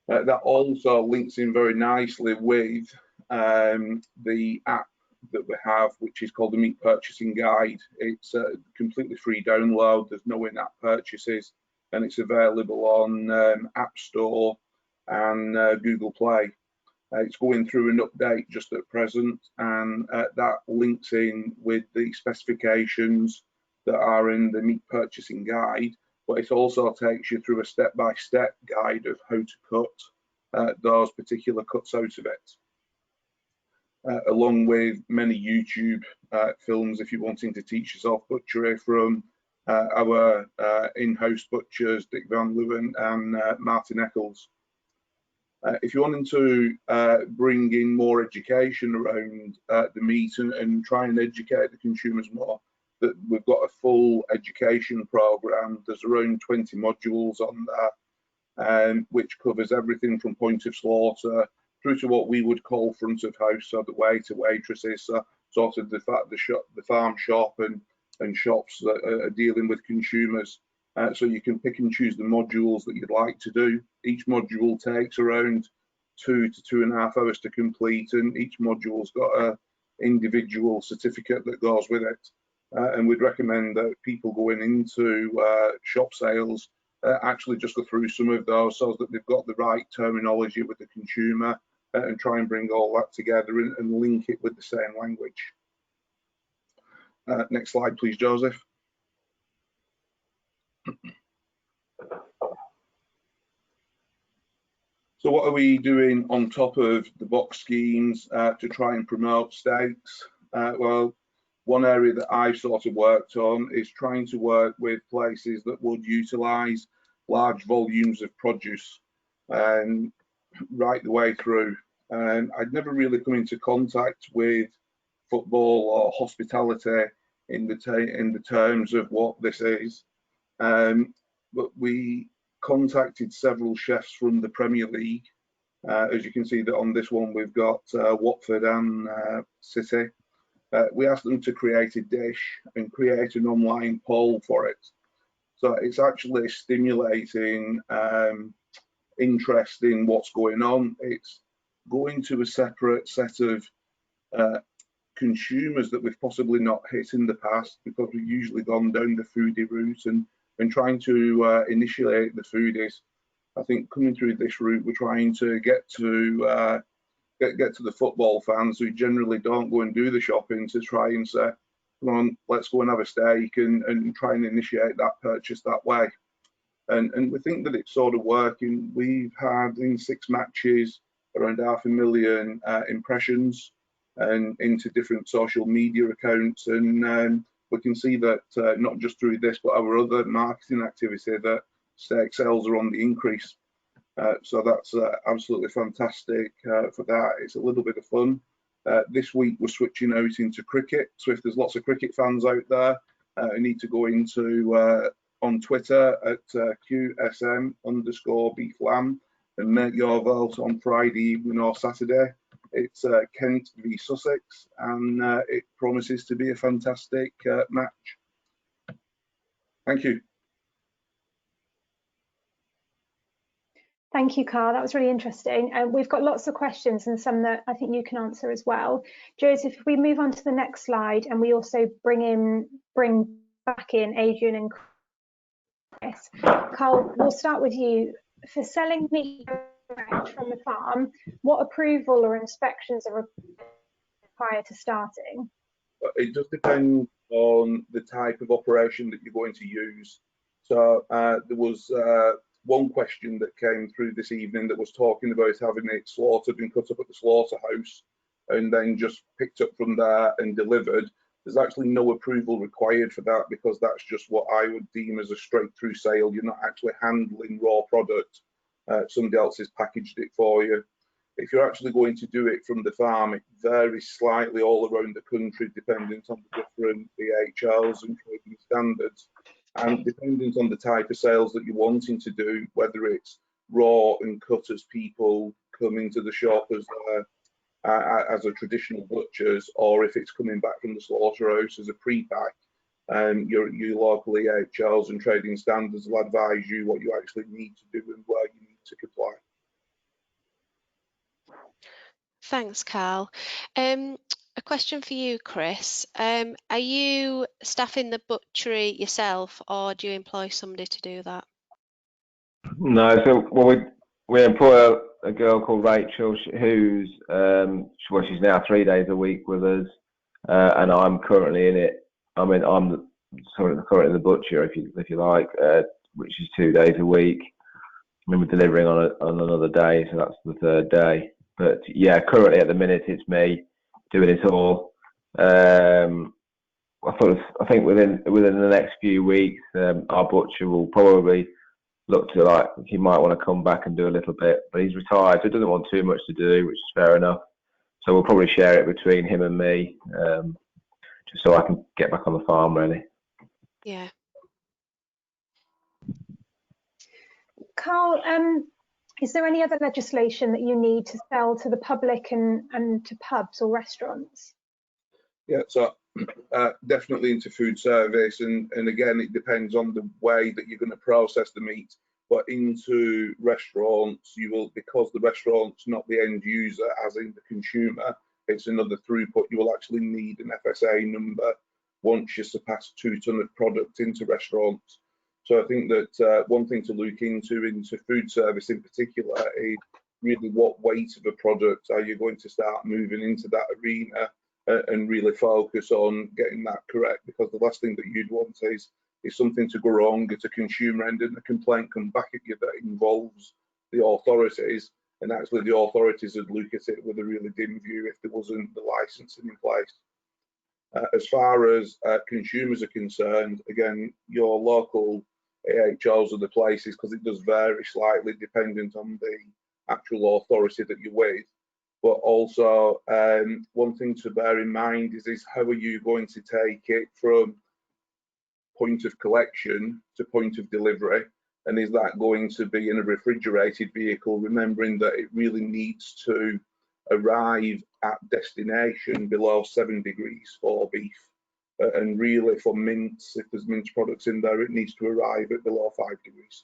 That also links in very nicely with the app that we have, which is called the Meat Purchasing Guide. It's a completely free download. There's no in-app purchases, and it's available on App Store and Google Play. It's going through an update just at present, and that links in with the specifications that are in the Meat Purchasing Guide, but it also takes you through a step-by-step guide of how to cut those particular cuts out of it. Along with many YouTube films if you're wanting to teach yourself butchery from our in-house butchers, Dick Van Leeuwen and Martin Eccles. If you're wanting to bring in more education around the meat and try and educate the consumers more, that we've got a full education program. There's around 20 modules on there, which covers everything from point of slaughter through to what we would call front of house, so the waiter, waitresses, sort of the farm shop and shops that are dealing with consumers. So you can pick and choose the modules that you'd like to do. Each module takes around 2 to 2.5 hours to complete, and each module's got an individual certificate that goes with it. And we'd recommend that people going into shop sales actually just go through some of those so that they've got the right terminology with the consumer, and try and bring all that together and link it with the same language. Next slide, please, Joseph. So what are we doing on top of the box schemes to try and promote steaks? Well, one area that I've sort of worked on is trying to work with places that would utilise large volumes of produce. right the way through. I'd never really come into contact with football or hospitality in the terms of what this is, but we contacted several chefs from the Premier League. As you can see that on this one, we've got Watford and City. We asked them to create a dish and create an online poll for it. So it's actually stimulating interest in what's going on. It's going to a separate set of consumers that we've possibly not hit in the past, because we've usually gone down the foodie route and trying to initiate the foodies. I think coming through this route, we're trying to get to the football fans who generally don't go and do the shopping, to try and say, come on, let's go and have a steak, and try and initiate that purchase that way. And we think that it's sort of working. We've had in 6 matches around 500,000 impressions and into different social media accounts, and we can see that not just through this but our other marketing activity, that steak sales are on the increase. So that's absolutely fantastic for that. It's a little bit of fun. This week we're switching out into cricket. So if there's lots of cricket fans out there, you need to go into on Twitter at QSM_Beef Lamb and make your vote on Friday evening or Saturday. It's Kent v Sussex, and it promises to be a fantastic match. Thank you. Thank you, Carl. That was really interesting. We've got lots of questions and some that I think you can answer as well. Joseph, if we move on to the next slide, and we also bring back in Adrian and Chris. Carl, we'll start with you. For selling meat direct from the farm, what approval or inspections are required prior to starting? It just depends on the type of operation that you're going to use. So there was one question that came through this evening that was talking about having it slaughtered and cut up at the slaughterhouse and then just picked up from there and delivered. There's actually no approval required for that, because that's just what I would deem as a straight through sale. You're not actually handling raw product. Somebody else has packaged it for you. If you're actually going to do it from the farm, it varies slightly all around the country, depending on the different AHLs and trading standards, and depending on the type of sales that you're wanting to do, whether it's raw and cut as people come into the shop as a traditional butchers, or if it's coming back from the slaughterhouse as a pre-pack. Your local AHLs and trading standards will advise you what you actually need to do and where you need to comply. Thanks, Carl. A question for you, Chris. Are you staffing the butchery yourself, or do you employ somebody to do that? No, so we employ a girl called Rachel, who's she's now 3 days a week with us, and I'm currently in it. I mean, I'm currently the butcher, if you like, which is 2 days a week. I mean, we're delivering on another day, so that's the 3rd day. But yeah, currently at the minute it's me doing it all. I think within the next few weeks, our butcher will probably look to, like, he might want to come back and do a little bit, but he's retired, so he doesn't want too much to do, which is fair enough. So we'll probably share it between him and me, just so I can get back on the farm, really. Yeah. Carl, is there any other legislation that you need to sell to the public and to pubs or restaurants? Yeah, so definitely into food service, and again, it depends on the way that you're going to process the meat. But into restaurants, you will, because the restaurant's not the end user, as in the consumer, it's another throughput. You will actually need an FSA number once you surpass 2 tonne of product into restaurants. So I think that one thing to look into food service in particular is really what weight of a product are you going to start moving into that arena, and really focus on getting that correct, because the last thing that you'd want is something to go wrong at a consumer end and a complaint come back at you that involves the authorities, and actually the authorities would look at it with a really dim view if there wasn't the licensing in place. As far as consumers are concerned, again, your local AHOs other places, because it does vary slightly dependent on the actual authority that you're with. But also, one thing to bear in mind is how are you going to take it from point of collection to point of delivery, and is that going to be in a refrigerated vehicle, remembering that it really needs to arrive at destination below 7 degrees for beef, and really for mince, if there's mince products in there, it needs to arrive at below 5 degrees.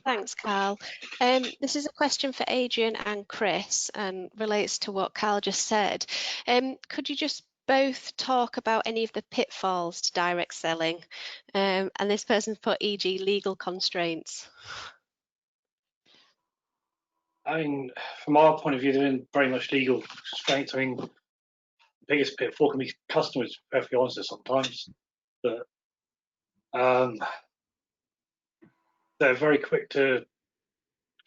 Thanks, Carl. This is a question for Adrian and Chris and relates to what Carl just said. Could you just both talk about any of the pitfalls to direct selling? And this person's put e.g. legal constraints. I mean, from our point of view, they're in very much legal constraints. I mean, the biggest pitfall can be customers, perfectly honest, sometimes. But they're very quick to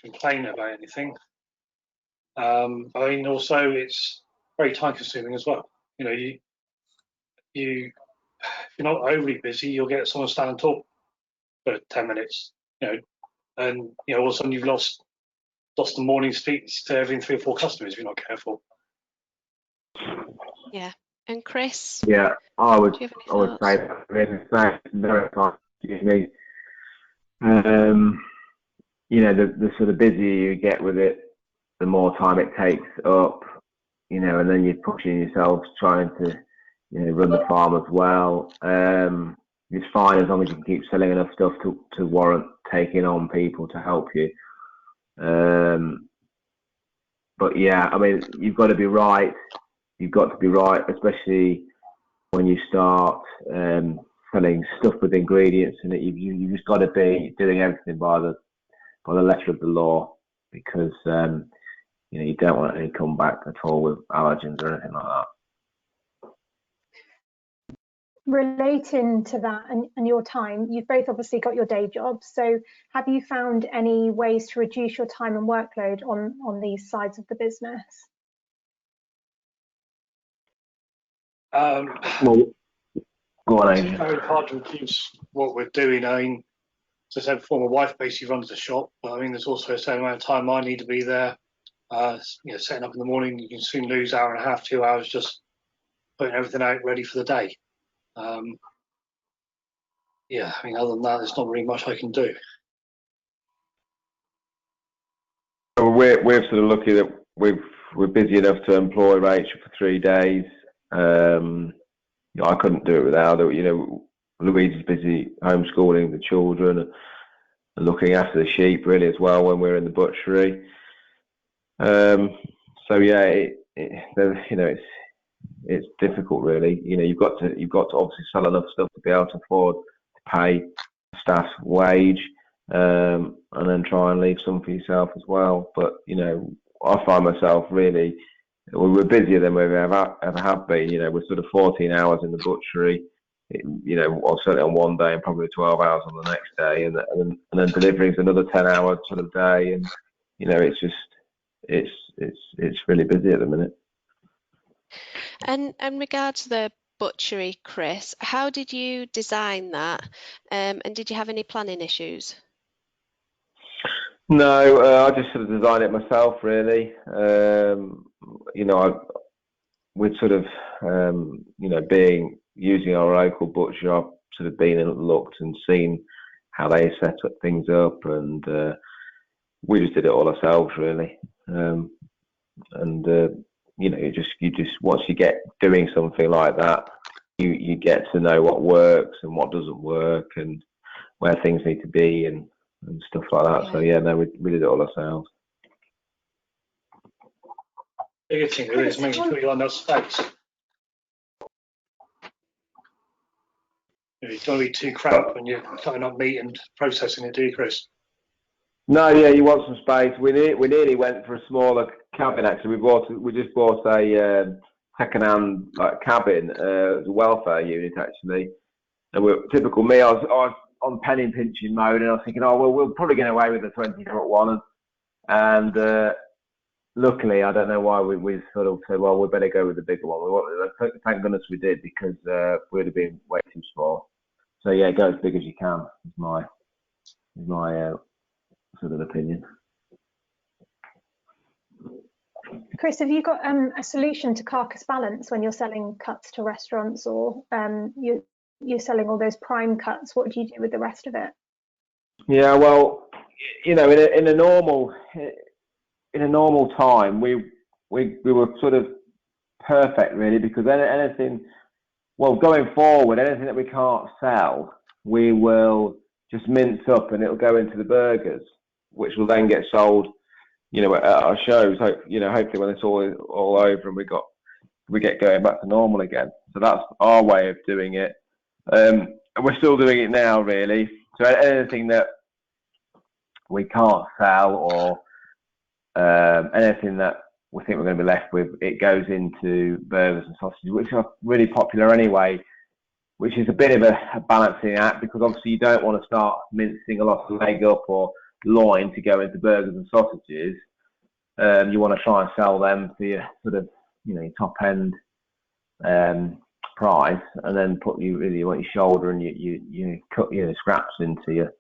complain about anything. I mean, also it's very time consuming as well. You know, if you're not overly busy, you'll get someone stand and talk for 10 minutes, you know, and you know, all of a sudden you've lost the morning speaks to every 3 or 4 customers if you're not careful. Yeah. And Chris? Yeah, I would say thoughts? that really very time. You know, the sort of busier you get with it, the more time it takes up, you know, and then you're pushing yourself trying to, you know, run the farm as well. It's fine as long as you can keep selling enough stuff to warrant taking on people to help you. But yeah, I mean, you've got to be right. You've got to be right, especially when you start selling stuff with ingredients in it. You just got to be doing everything by the letter of the law, because you know, you don't want any comeback at all with allergens or anything like that. Relating to that and your time, you've both obviously got your day jobs. So have you found any ways to reduce your time and workload on these sides of the business? Well, go on, It's very hard to reduce what we're doing. I mean, as I said before, my wife basically runs the shop, but I mean, there's also a certain amount of time I need to be there. You know, setting up in the morning, you can soon lose 1.5 hours, 2 hours just putting everything out ready for the day. Yeah, I mean, other than that, there's not really much I can do. We're sort of lucky that we're busy enough to employ Rachel for 3 days. You know, I couldn't do it without her. You know, Louise is busy homeschooling the children and looking after the sheep really as well when we're in the butchery. So yeah, you know, it's difficult really. You know, you've got to obviously sell enough stuff to be able to afford to pay staff's wage, and then try and leave some for yourself as well. But you know, I find myself really, we're busier than we've ever have been. You know, we're sort of 14 hours in the butchery, you know, or certainly on one day and probably 12 hours on the next day, and then delivering is another 10 hours sort of day, and you know, it's just it's really busy at the minute. And regards the butchery, Chris, how did you design that? And did you have any planning issues? No, I just sort of designed it myself, really. You know, we'd sort of, you know, using our local butcher, I've sort of been and looked and seen how they set up things up, and we just did it all ourselves, really. You know, you just once you get doing something like that, you get to know what works and what doesn't work, and where things need to be, and stuff like that. Yeah. So yeah, no, we did it all ourselves. The thing is making sure you've got enough space. You don't want to be too cramped when you're cutting up meat and processing it, do you, Chris? No, yeah, you want some space. We nearly went for a smaller cabin. Actually, we just bought a second-hand like cabin, a welfare unit actually. And typical me, I was on penny pinching mode, and I was thinking, oh well, we'll probably get away with the 20-foot one. And luckily, I don't know why we sort of said, well, we better go with the bigger one. Thank goodness we did, because we'd have been way too small. So yeah, go as big as you can. Is my sort of opinion. Chris, have you got a solution to carcass balance when you're selling cuts to restaurants, or you're selling all those prime cuts? What do you do with the rest of it? Yeah, well, you know, in a normal time, we were sort of perfect really, because anything, well, going forward, anything that we can't sell, we will just mince up and it'll go into the burgers, which will then get sold, you know, at our shows. You know, hopefully when it's all over and we get going back to normal again. So that's our way of doing it. And we're still doing it now, really. So anything that we can't sell, or anything that we think we're going to be left with, it goes into burgers and sausages, which are really popular anyway, which is a bit of a balancing act, because obviously you don't want to start mincing a lot of leg up or loin to go into burgers and sausages. You want to try and sell them for your sort of, you know, your top end price, and then you want your shoulder and you cut your scraps into your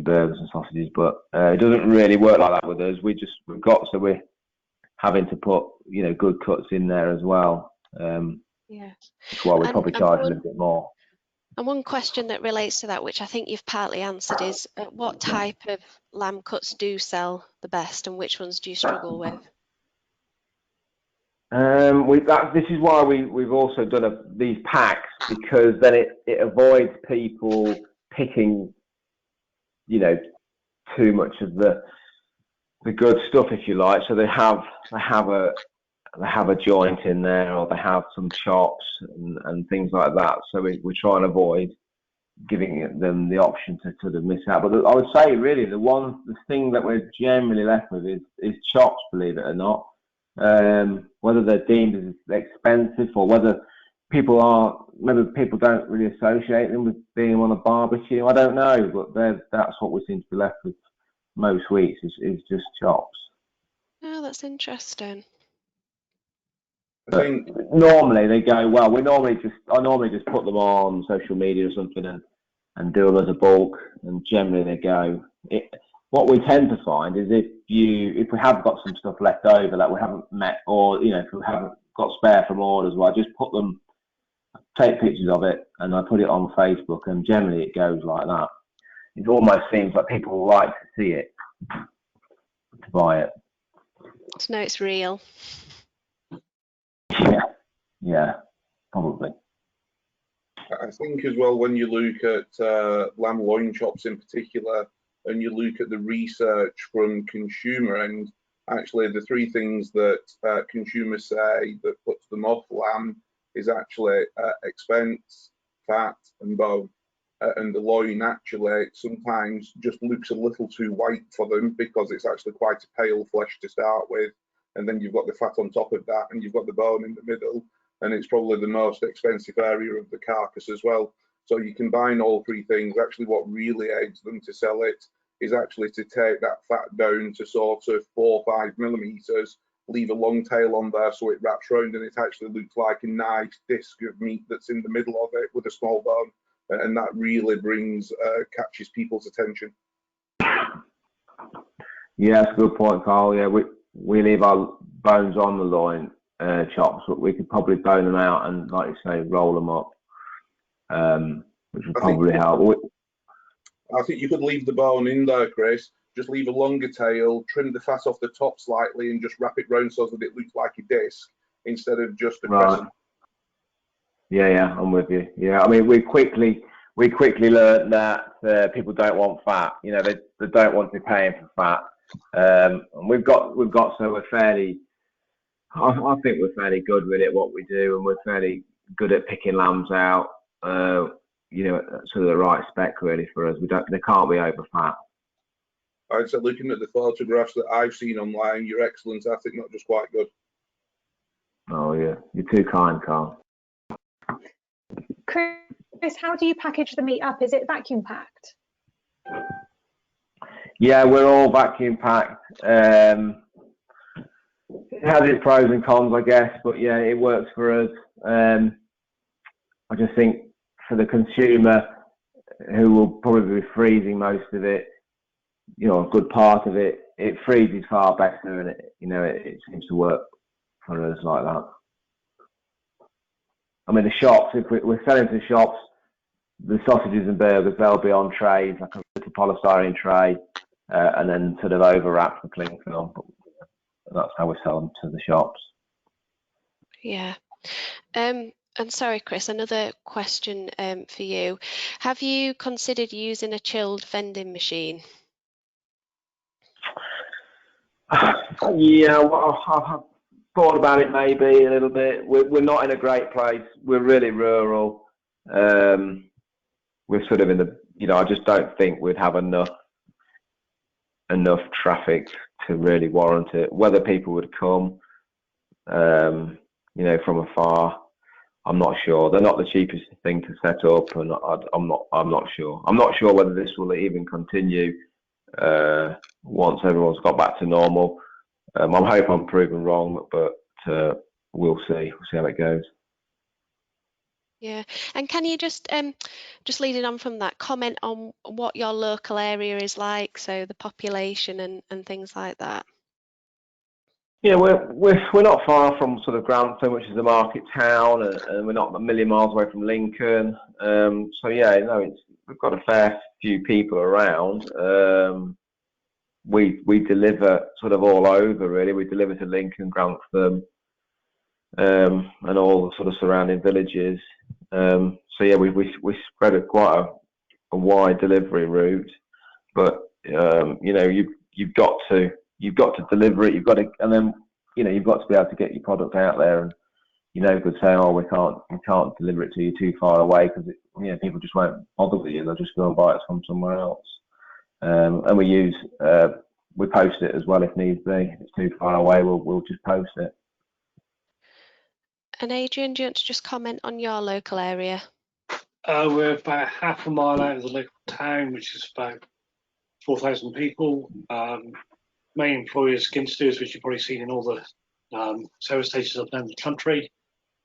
burgers and sausages. But it doesn't really work like that with us. We're having to put, you know, good cuts in there as well. Yeah. That's why we probably charge a little bit more. And one question that relates to that, which I think you've partly answered, is what type of lamb cuts do sell the best, and which ones do you struggle with? This is why we've also done these packs, because then it avoids people picking, you know, too much of the good stuff, if you like. So they have a joint in there, or they have some chops and things like that. So we try and avoid giving them the option to sort of miss out. But I would say really the thing that we're generally left with is chops, believe it or not. Whether they're deemed as expensive, or whether maybe people don't really associate them with being on a barbecue. I don't know, but that's what we seem to be left with most weeks is just chops. Oh, that's interesting. I think normally they go well. I normally just put them on social media or something and do them as a bulk, and generally they go. What we tend to find is if we have got some stuff left over that we haven't met, or, you know, if we haven't got spare from orders, well, I just take pictures of it and I put it on Facebook, and generally it goes like that. It almost seems like people like to see it to buy it. To know it's real. Yeah, probably. I think as well, when you look at lamb loin chops in particular, and you look at the research from consumer end, actually the three things that consumers say that puts them off lamb is actually expense, fat and bone. And the loin actually sometimes just looks a little too white for them, because it's actually quite a pale flesh to start with, and then you've got the fat on top of that, and you've got the bone in the middle, and it's probably the most expensive area of the carcass as well. So you combine all three things. Actually, what really aids them to sell it is actually to take that fat down to sort of 4 or 5 millimeters, leave a long tail on there so it wraps round, and it actually looks like a nice disc of meat that's in the middle of it with a small bone, and that really catches people's attention. Yeah, that's a good point, Carl. Yeah, we leave our bones on the loin chops, but we could probably bone them out and, like you say, roll them up, which would probably help. I think you could leave the bone in there, Chris. Just leave a longer tail, trim the fat off the top slightly, and just wrap it round so that it looks like a disc instead of just a crescent. Yeah, I'm with you. Yeah, I mean, we quickly learned that people don't want fat. You know, they don't want to be paying for fat. And we've got so we're fairly. I think we're fairly good with it, what we do, and we're fairly good at picking lambs out. You know, sort of the right spec really for us. They can't be over fat. I'd say, looking at the photographs that I've seen online, you're excellent at it, not just quite good. Oh yeah, you're too kind, Carl. Chris, how do you package the meat up? Is it vacuum packed? Yeah, we're all vacuum packed. It has its pros and cons, I guess, but yeah, it works for us. I just think for the consumer, who will probably be freezing most of it, you know, a good part of it. It freezes far better, and it seems to work for us like that. I mean, the shops, if we're selling to shops, the sausages and burgers, they'll be on trays, like a little polystyrene tray, and then sort of overwrapped for cling film. That's how we sell them to the shops. Yeah. And sorry, Chris, another question for you. Have you considered using a chilled vending machine? Yeah, well, I've thought about it maybe a little bit. We're not in a great place. We're really rural. We're sort of in the, I just don't think we'd have enough traffic to really warrant it. Whether people would come, from afar, I'm not sure. They're not the cheapest thing to set up, and I'm not sure. I'm not sure whether this will even continue once everyone's got back to normal. I hope I'm proven wrong, but we'll see. We'll see how it goes. Yeah, and can you just leading on from that, comment on what your local area is like, so the population and things like that? Yeah, we're not far from sort of Grantham, which is a market town, and we're not a million miles away from Lincoln. So yeah, we've got a fair few people around. We deliver sort of all over really. We deliver to Lincoln, Grantham, and all the sort of surrounding villages. So yeah, we spread quite a wide delivery route, but you've got to deliver it. You've got to, and then you've got to be able to get your product out there, and could say, oh, we can't deliver it to you too far away, because people just won't bother with you. They'll just go and buy it from somewhere else. And we post it as well if needs be. If it's too far away, we'll just post it. And Adrian, do you want to just comment on your local area? We're about half a mile out of the local town, which is about 4,000 people. Main employers, Skinsters, which you've probably seen in all the service stations up and down the country.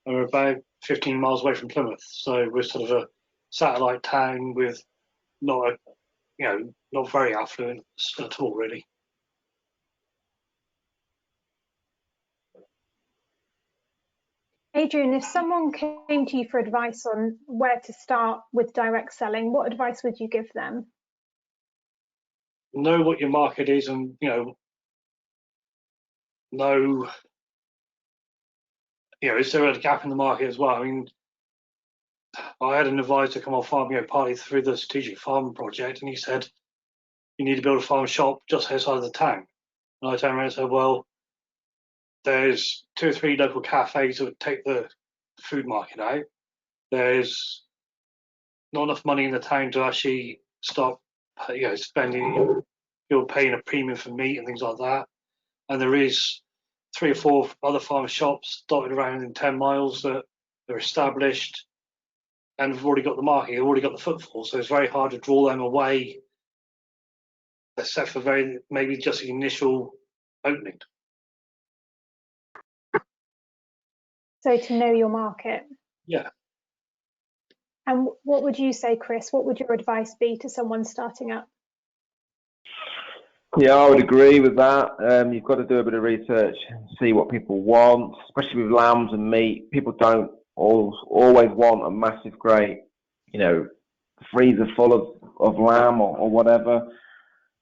And we're about 15 miles away from Plymouth, so we're sort of a satellite town with not very affluent at all, really. Adrian, if someone came to you for advice on where to start with direct selling, what advice would you give them? Know what your market is, and know is there a gap in the market as well? I mean, I had an advisor come off farm, partly through the Strategic Farm project, and he said you need to build a farm shop just outside of the town. And I turned around and said, well, there's 2 or 3 local cafes that would take the food market out. There's not enough money in the town to actually stop, spending, paying a premium for meat and things like that. And there is 3 or 4 other farm shops dotted around in 10 miles that are established and have already got the market, have already got the footfall. So it's very hard to draw them away, except for maybe just the initial opening. So to know your market. Yeah. And what would you say, Chris? What would your advice be to someone starting up? Yeah, I would agree with that. You've got to do a bit of research, see what people want, especially with lambs and meat. People don't always want a massive, great, freezer full of lamb or whatever.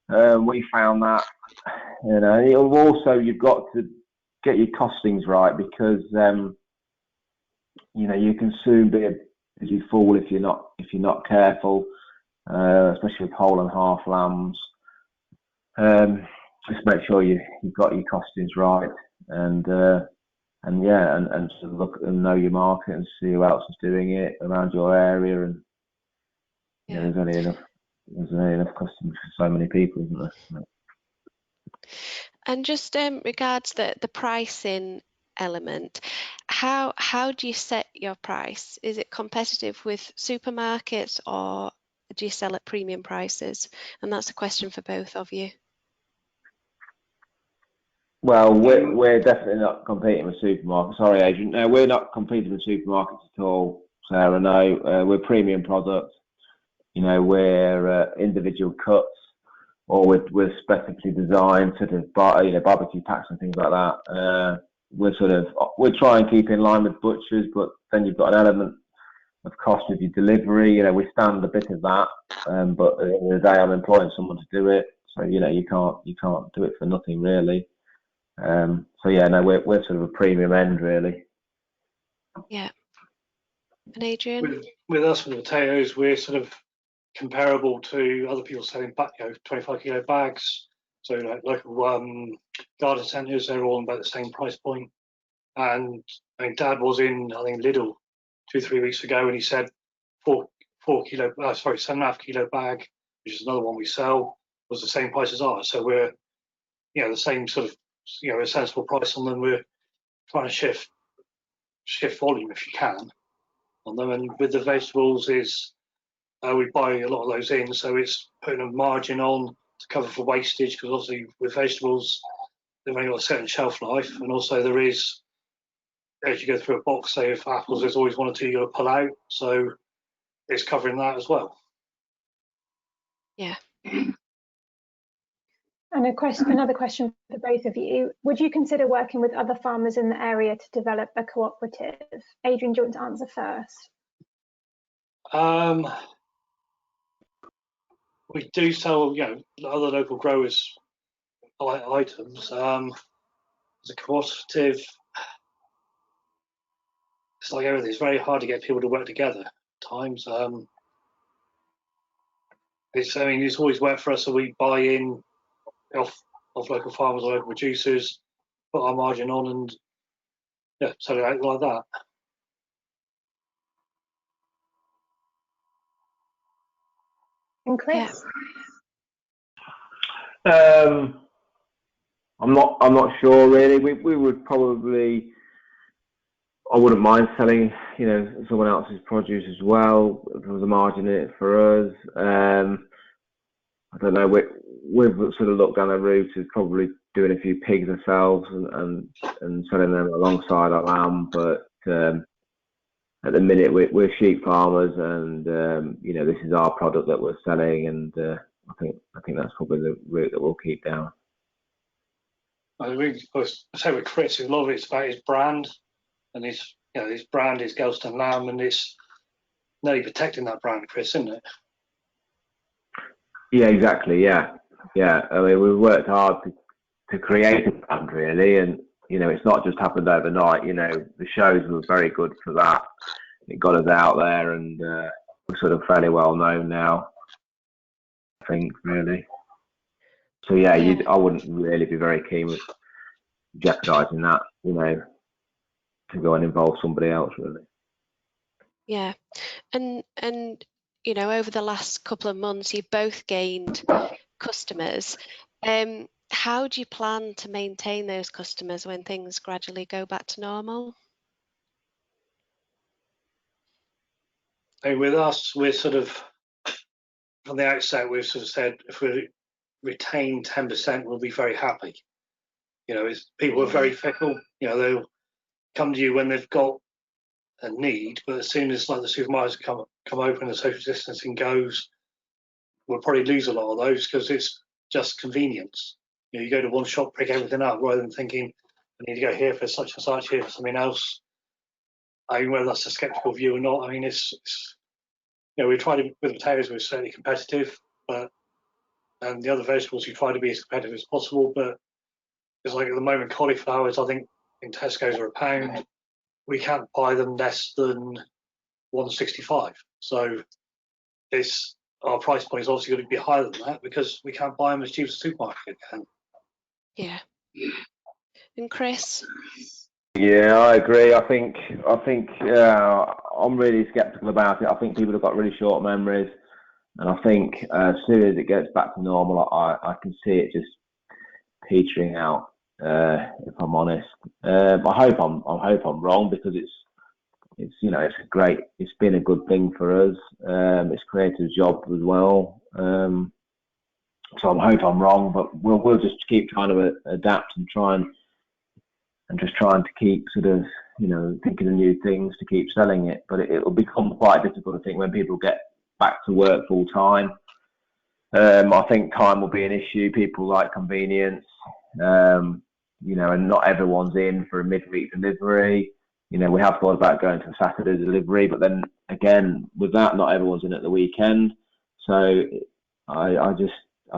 We found that, also you've got to get your costings right, because you can soon be a busy fool if you're not careful, especially with whole and half lambs. Just make sure you've got your costings right, and sort of look and know your market and see who else is doing it around your area, and there's only enough customers for so many people, isn't there? And just regards the pricing element, how do you set your price? Is it competitive with supermarkets, or do you sell at premium prices? And that's a question for both of you. Well, we're definitely not competing with supermarkets. Sorry, Adrian. No, we're not competing with supermarkets at all, Sarah. No, we're premium products. you know, we're individual cuts, or we're specifically designed sort of barbecue packs and things like that. We're trying to keep in line with butchers, but then you've got an element of cost with your delivery. You know, we stand a bit of that, but at the end of the day, I'm employing someone to do it, so you know, you can't do it for nothing really. So yeah, no, we're sort of a premium end really. Yeah. And Adrian? With us with the potatoes, we're sort of comparable to other people selling 25 kilo bags. So like local garden centres, they're all about the same price point. And I mean, Dad was in, I think, Lidl 2-3 weeks ago, and he said 7.5 kilo bag, which is another one we sell, was the same price as ours. So we're, you know, the same sort of, you know, a sensible price on them. We're trying to shift volume if you can on them. And with the vegetables is we buy a lot of those in, so it's putting a margin on to cover for wastage, because obviously with vegetables they've only got a certain shelf life, and also there is, as you go through a box, say of apples, there's always 1 or 2 you've got to pull out, so it's covering that as well. Yeah. And another question for both of you. Would you consider working with other farmers in the area to develop a cooperative? Adrian, do you want to answer first? We do sell, you know, other local growers items. As a cooperative, it's like everything. It's very hard to get people to work together at times. It's always worked for us, so we buy in off local farmers or local producers, put our margin on, and yeah, sell it out like that. And Chris? Yeah. I'm not sure really. We would probably, I wouldn't mind selling, you know, someone else's produce as well if there was a margin in it for us. I don't know. We've sort of looked down the route of probably doing a few pigs ourselves and selling them alongside our lamb. But at the minute, we're sheep farmers, and you know, this is our product that we're selling, and I think that's probably the route that we'll keep down. I say with Chris, a lot of it's about his brand, and his brand is Gelston Lamb, and it's nearly protecting that brand, Chris, isn't it? Yeah, exactly. Yeah. I mean, we've worked hard to create a brand really, and you know, it's not just happened overnight. You know, the shows were very good for that. It got us out there, and we're sort of fairly well known now, I think, really. So yeah, I wouldn't really be very keen with jeopardising that, you know, to go and involve somebody else, really. Yeah, and you know, over the last couple of months, you've both gained customers. How do you plan to maintain those customers when things gradually go back to normal? With us, we're sort of, from the outset, we've sort of said if we retain 10%, we'll be very happy. You know, people are very fickle. You know, they'll come to you when they've got a need, but as soon as like the supermarkets come open and social distancing goes, we'll probably lose a lot of those because it's just convenience. You know, you go to one shop, pick everything up, rather than thinking, I need to go here for such and such, here for something else. I mean, whether that's a skeptical view or not, I mean, it's you know, we try to, with potatoes, we're certainly competitive, and the other vegetables, you try to be as competitive as possible, but it's like at the moment, cauliflowers, I think in Tesco's are £1. We can't buy them less than £1.65. So our price point is obviously going to be higher than that because we can't buy them as cheap as the supermarket can. Yeah. And Chris? Yeah, I agree. I think I'm really sceptical about it. I think people have got really short memories, and I think as soon as it gets back to normal, I can see it just petering out. If I'm honest, I hope I'm wrong, because it's you know, it's been a good thing for us. It's created a job as well. So I hope I'm wrong, but we'll just keep trying to adapt and trying to keep sort of, you know, thinking of new things to keep selling it. But it will become quite difficult, I think, when people get back to work full time. I think time will be an issue. People like convenience, you know, and not everyone's in for a midweek delivery. You know, we have thought about going to a Saturday delivery, but then again, with that, not everyone's in at the weekend. So I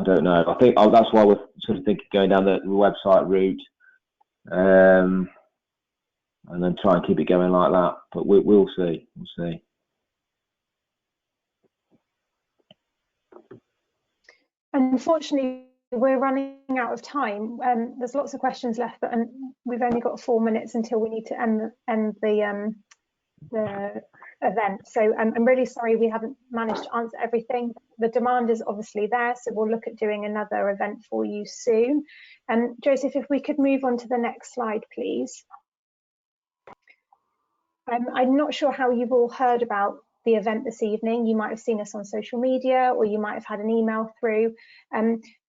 don't know. I think that's why we're sort of thinking going down the website route, and then try and keep it going like that. But we'll see. We'll see. Unfortunately, we're running out of time. There's lots of questions left, but we've only got 4 minutes until we need to end the event. So I'm really sorry we haven't managed to answer everything. The demand is obviously there, so we'll look at doing another event for you soon. And Joseph, if we could move on to the next slide, please. I'm not sure how you've all heard about the event this evening. You might have seen us on social media, or you might have had an email through.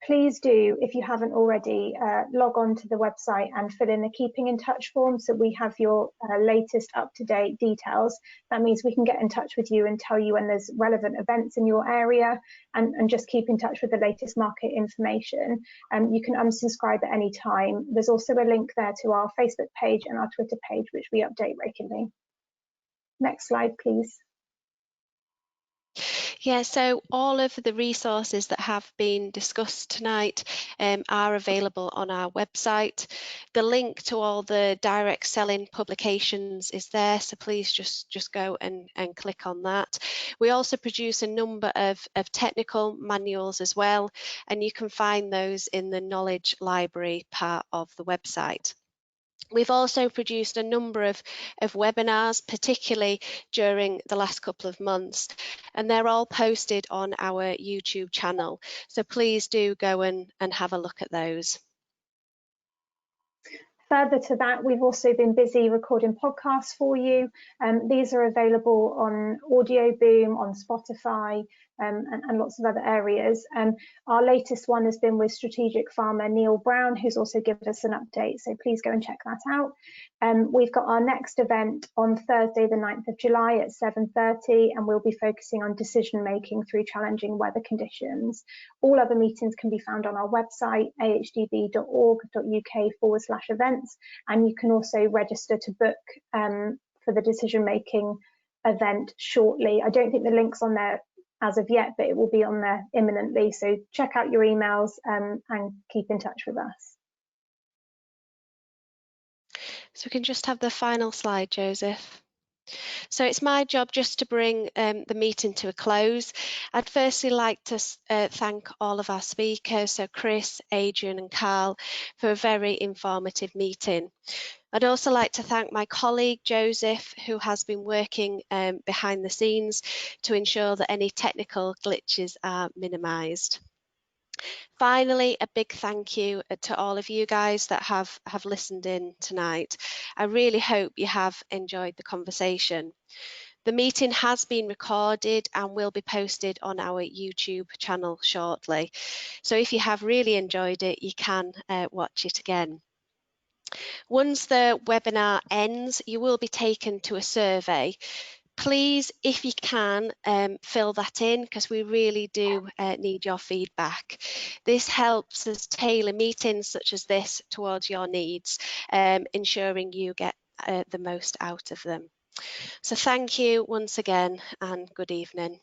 Please do, if you haven't already, log on to the website and fill in the keeping in touch form so we have your latest up-to-date details. That means we can get in touch with you and tell you when there's relevant events in your area, and just keep in touch with the latest market information. You can unsubscribe at any time. There's also a link there to our Facebook page and our Twitter page, which we update regularly. Next slide, please. Yeah, so all of the resources that have been discussed tonight are available on our website. The link to all the direct selling publications is there, so please just go and click on that. We also produce a number of technical manuals as well, and you can find those in the knowledge library part of the website. We've also produced a number of webinars, particularly during the last couple of months, and they're all posted on our YouTube channel. So please do go and have a look at those. Further to that, we've also been busy recording podcasts for you. These are available on Audio Boom, on Spotify, and lots of other areas. Our latest one has been with strategic farmer Neil Brown, who's also given us an update, so please go and check that out. We've got our next event on Thursday, the 9th of July at 7:30, and we'll be focusing on decision making through challenging weather conditions. All other meetings can be found on our website, ahdb.org.uk/events, and you can also register to book for the decision making event shortly. I don't think the link's on there as of yet, but it will be on there imminently. So check out your emails and keep in touch with us. So we can just have the final slide, Joseph. So it's my job just to bring the meeting to a close. I'd firstly like to thank all of our speakers, so Chris, Adrian and Carl, for a very informative meeting. I'd also like to thank my colleague Joseph, who has been working behind the scenes to ensure that any technical glitches are minimised. Finally, a big thank you to all of you guys that have listened in tonight. I really hope you have enjoyed the conversation. The meeting has been recorded and will be posted on our YouTube channel shortly. So if you have really enjoyed it, you can watch it again. Once the webinar ends, you will be taken to a survey. Please, if you can, fill that in, because we really do need your feedback. This helps us tailor meetings such as this towards your needs, ensuring you get the most out of them. So thank you once again, and good evening.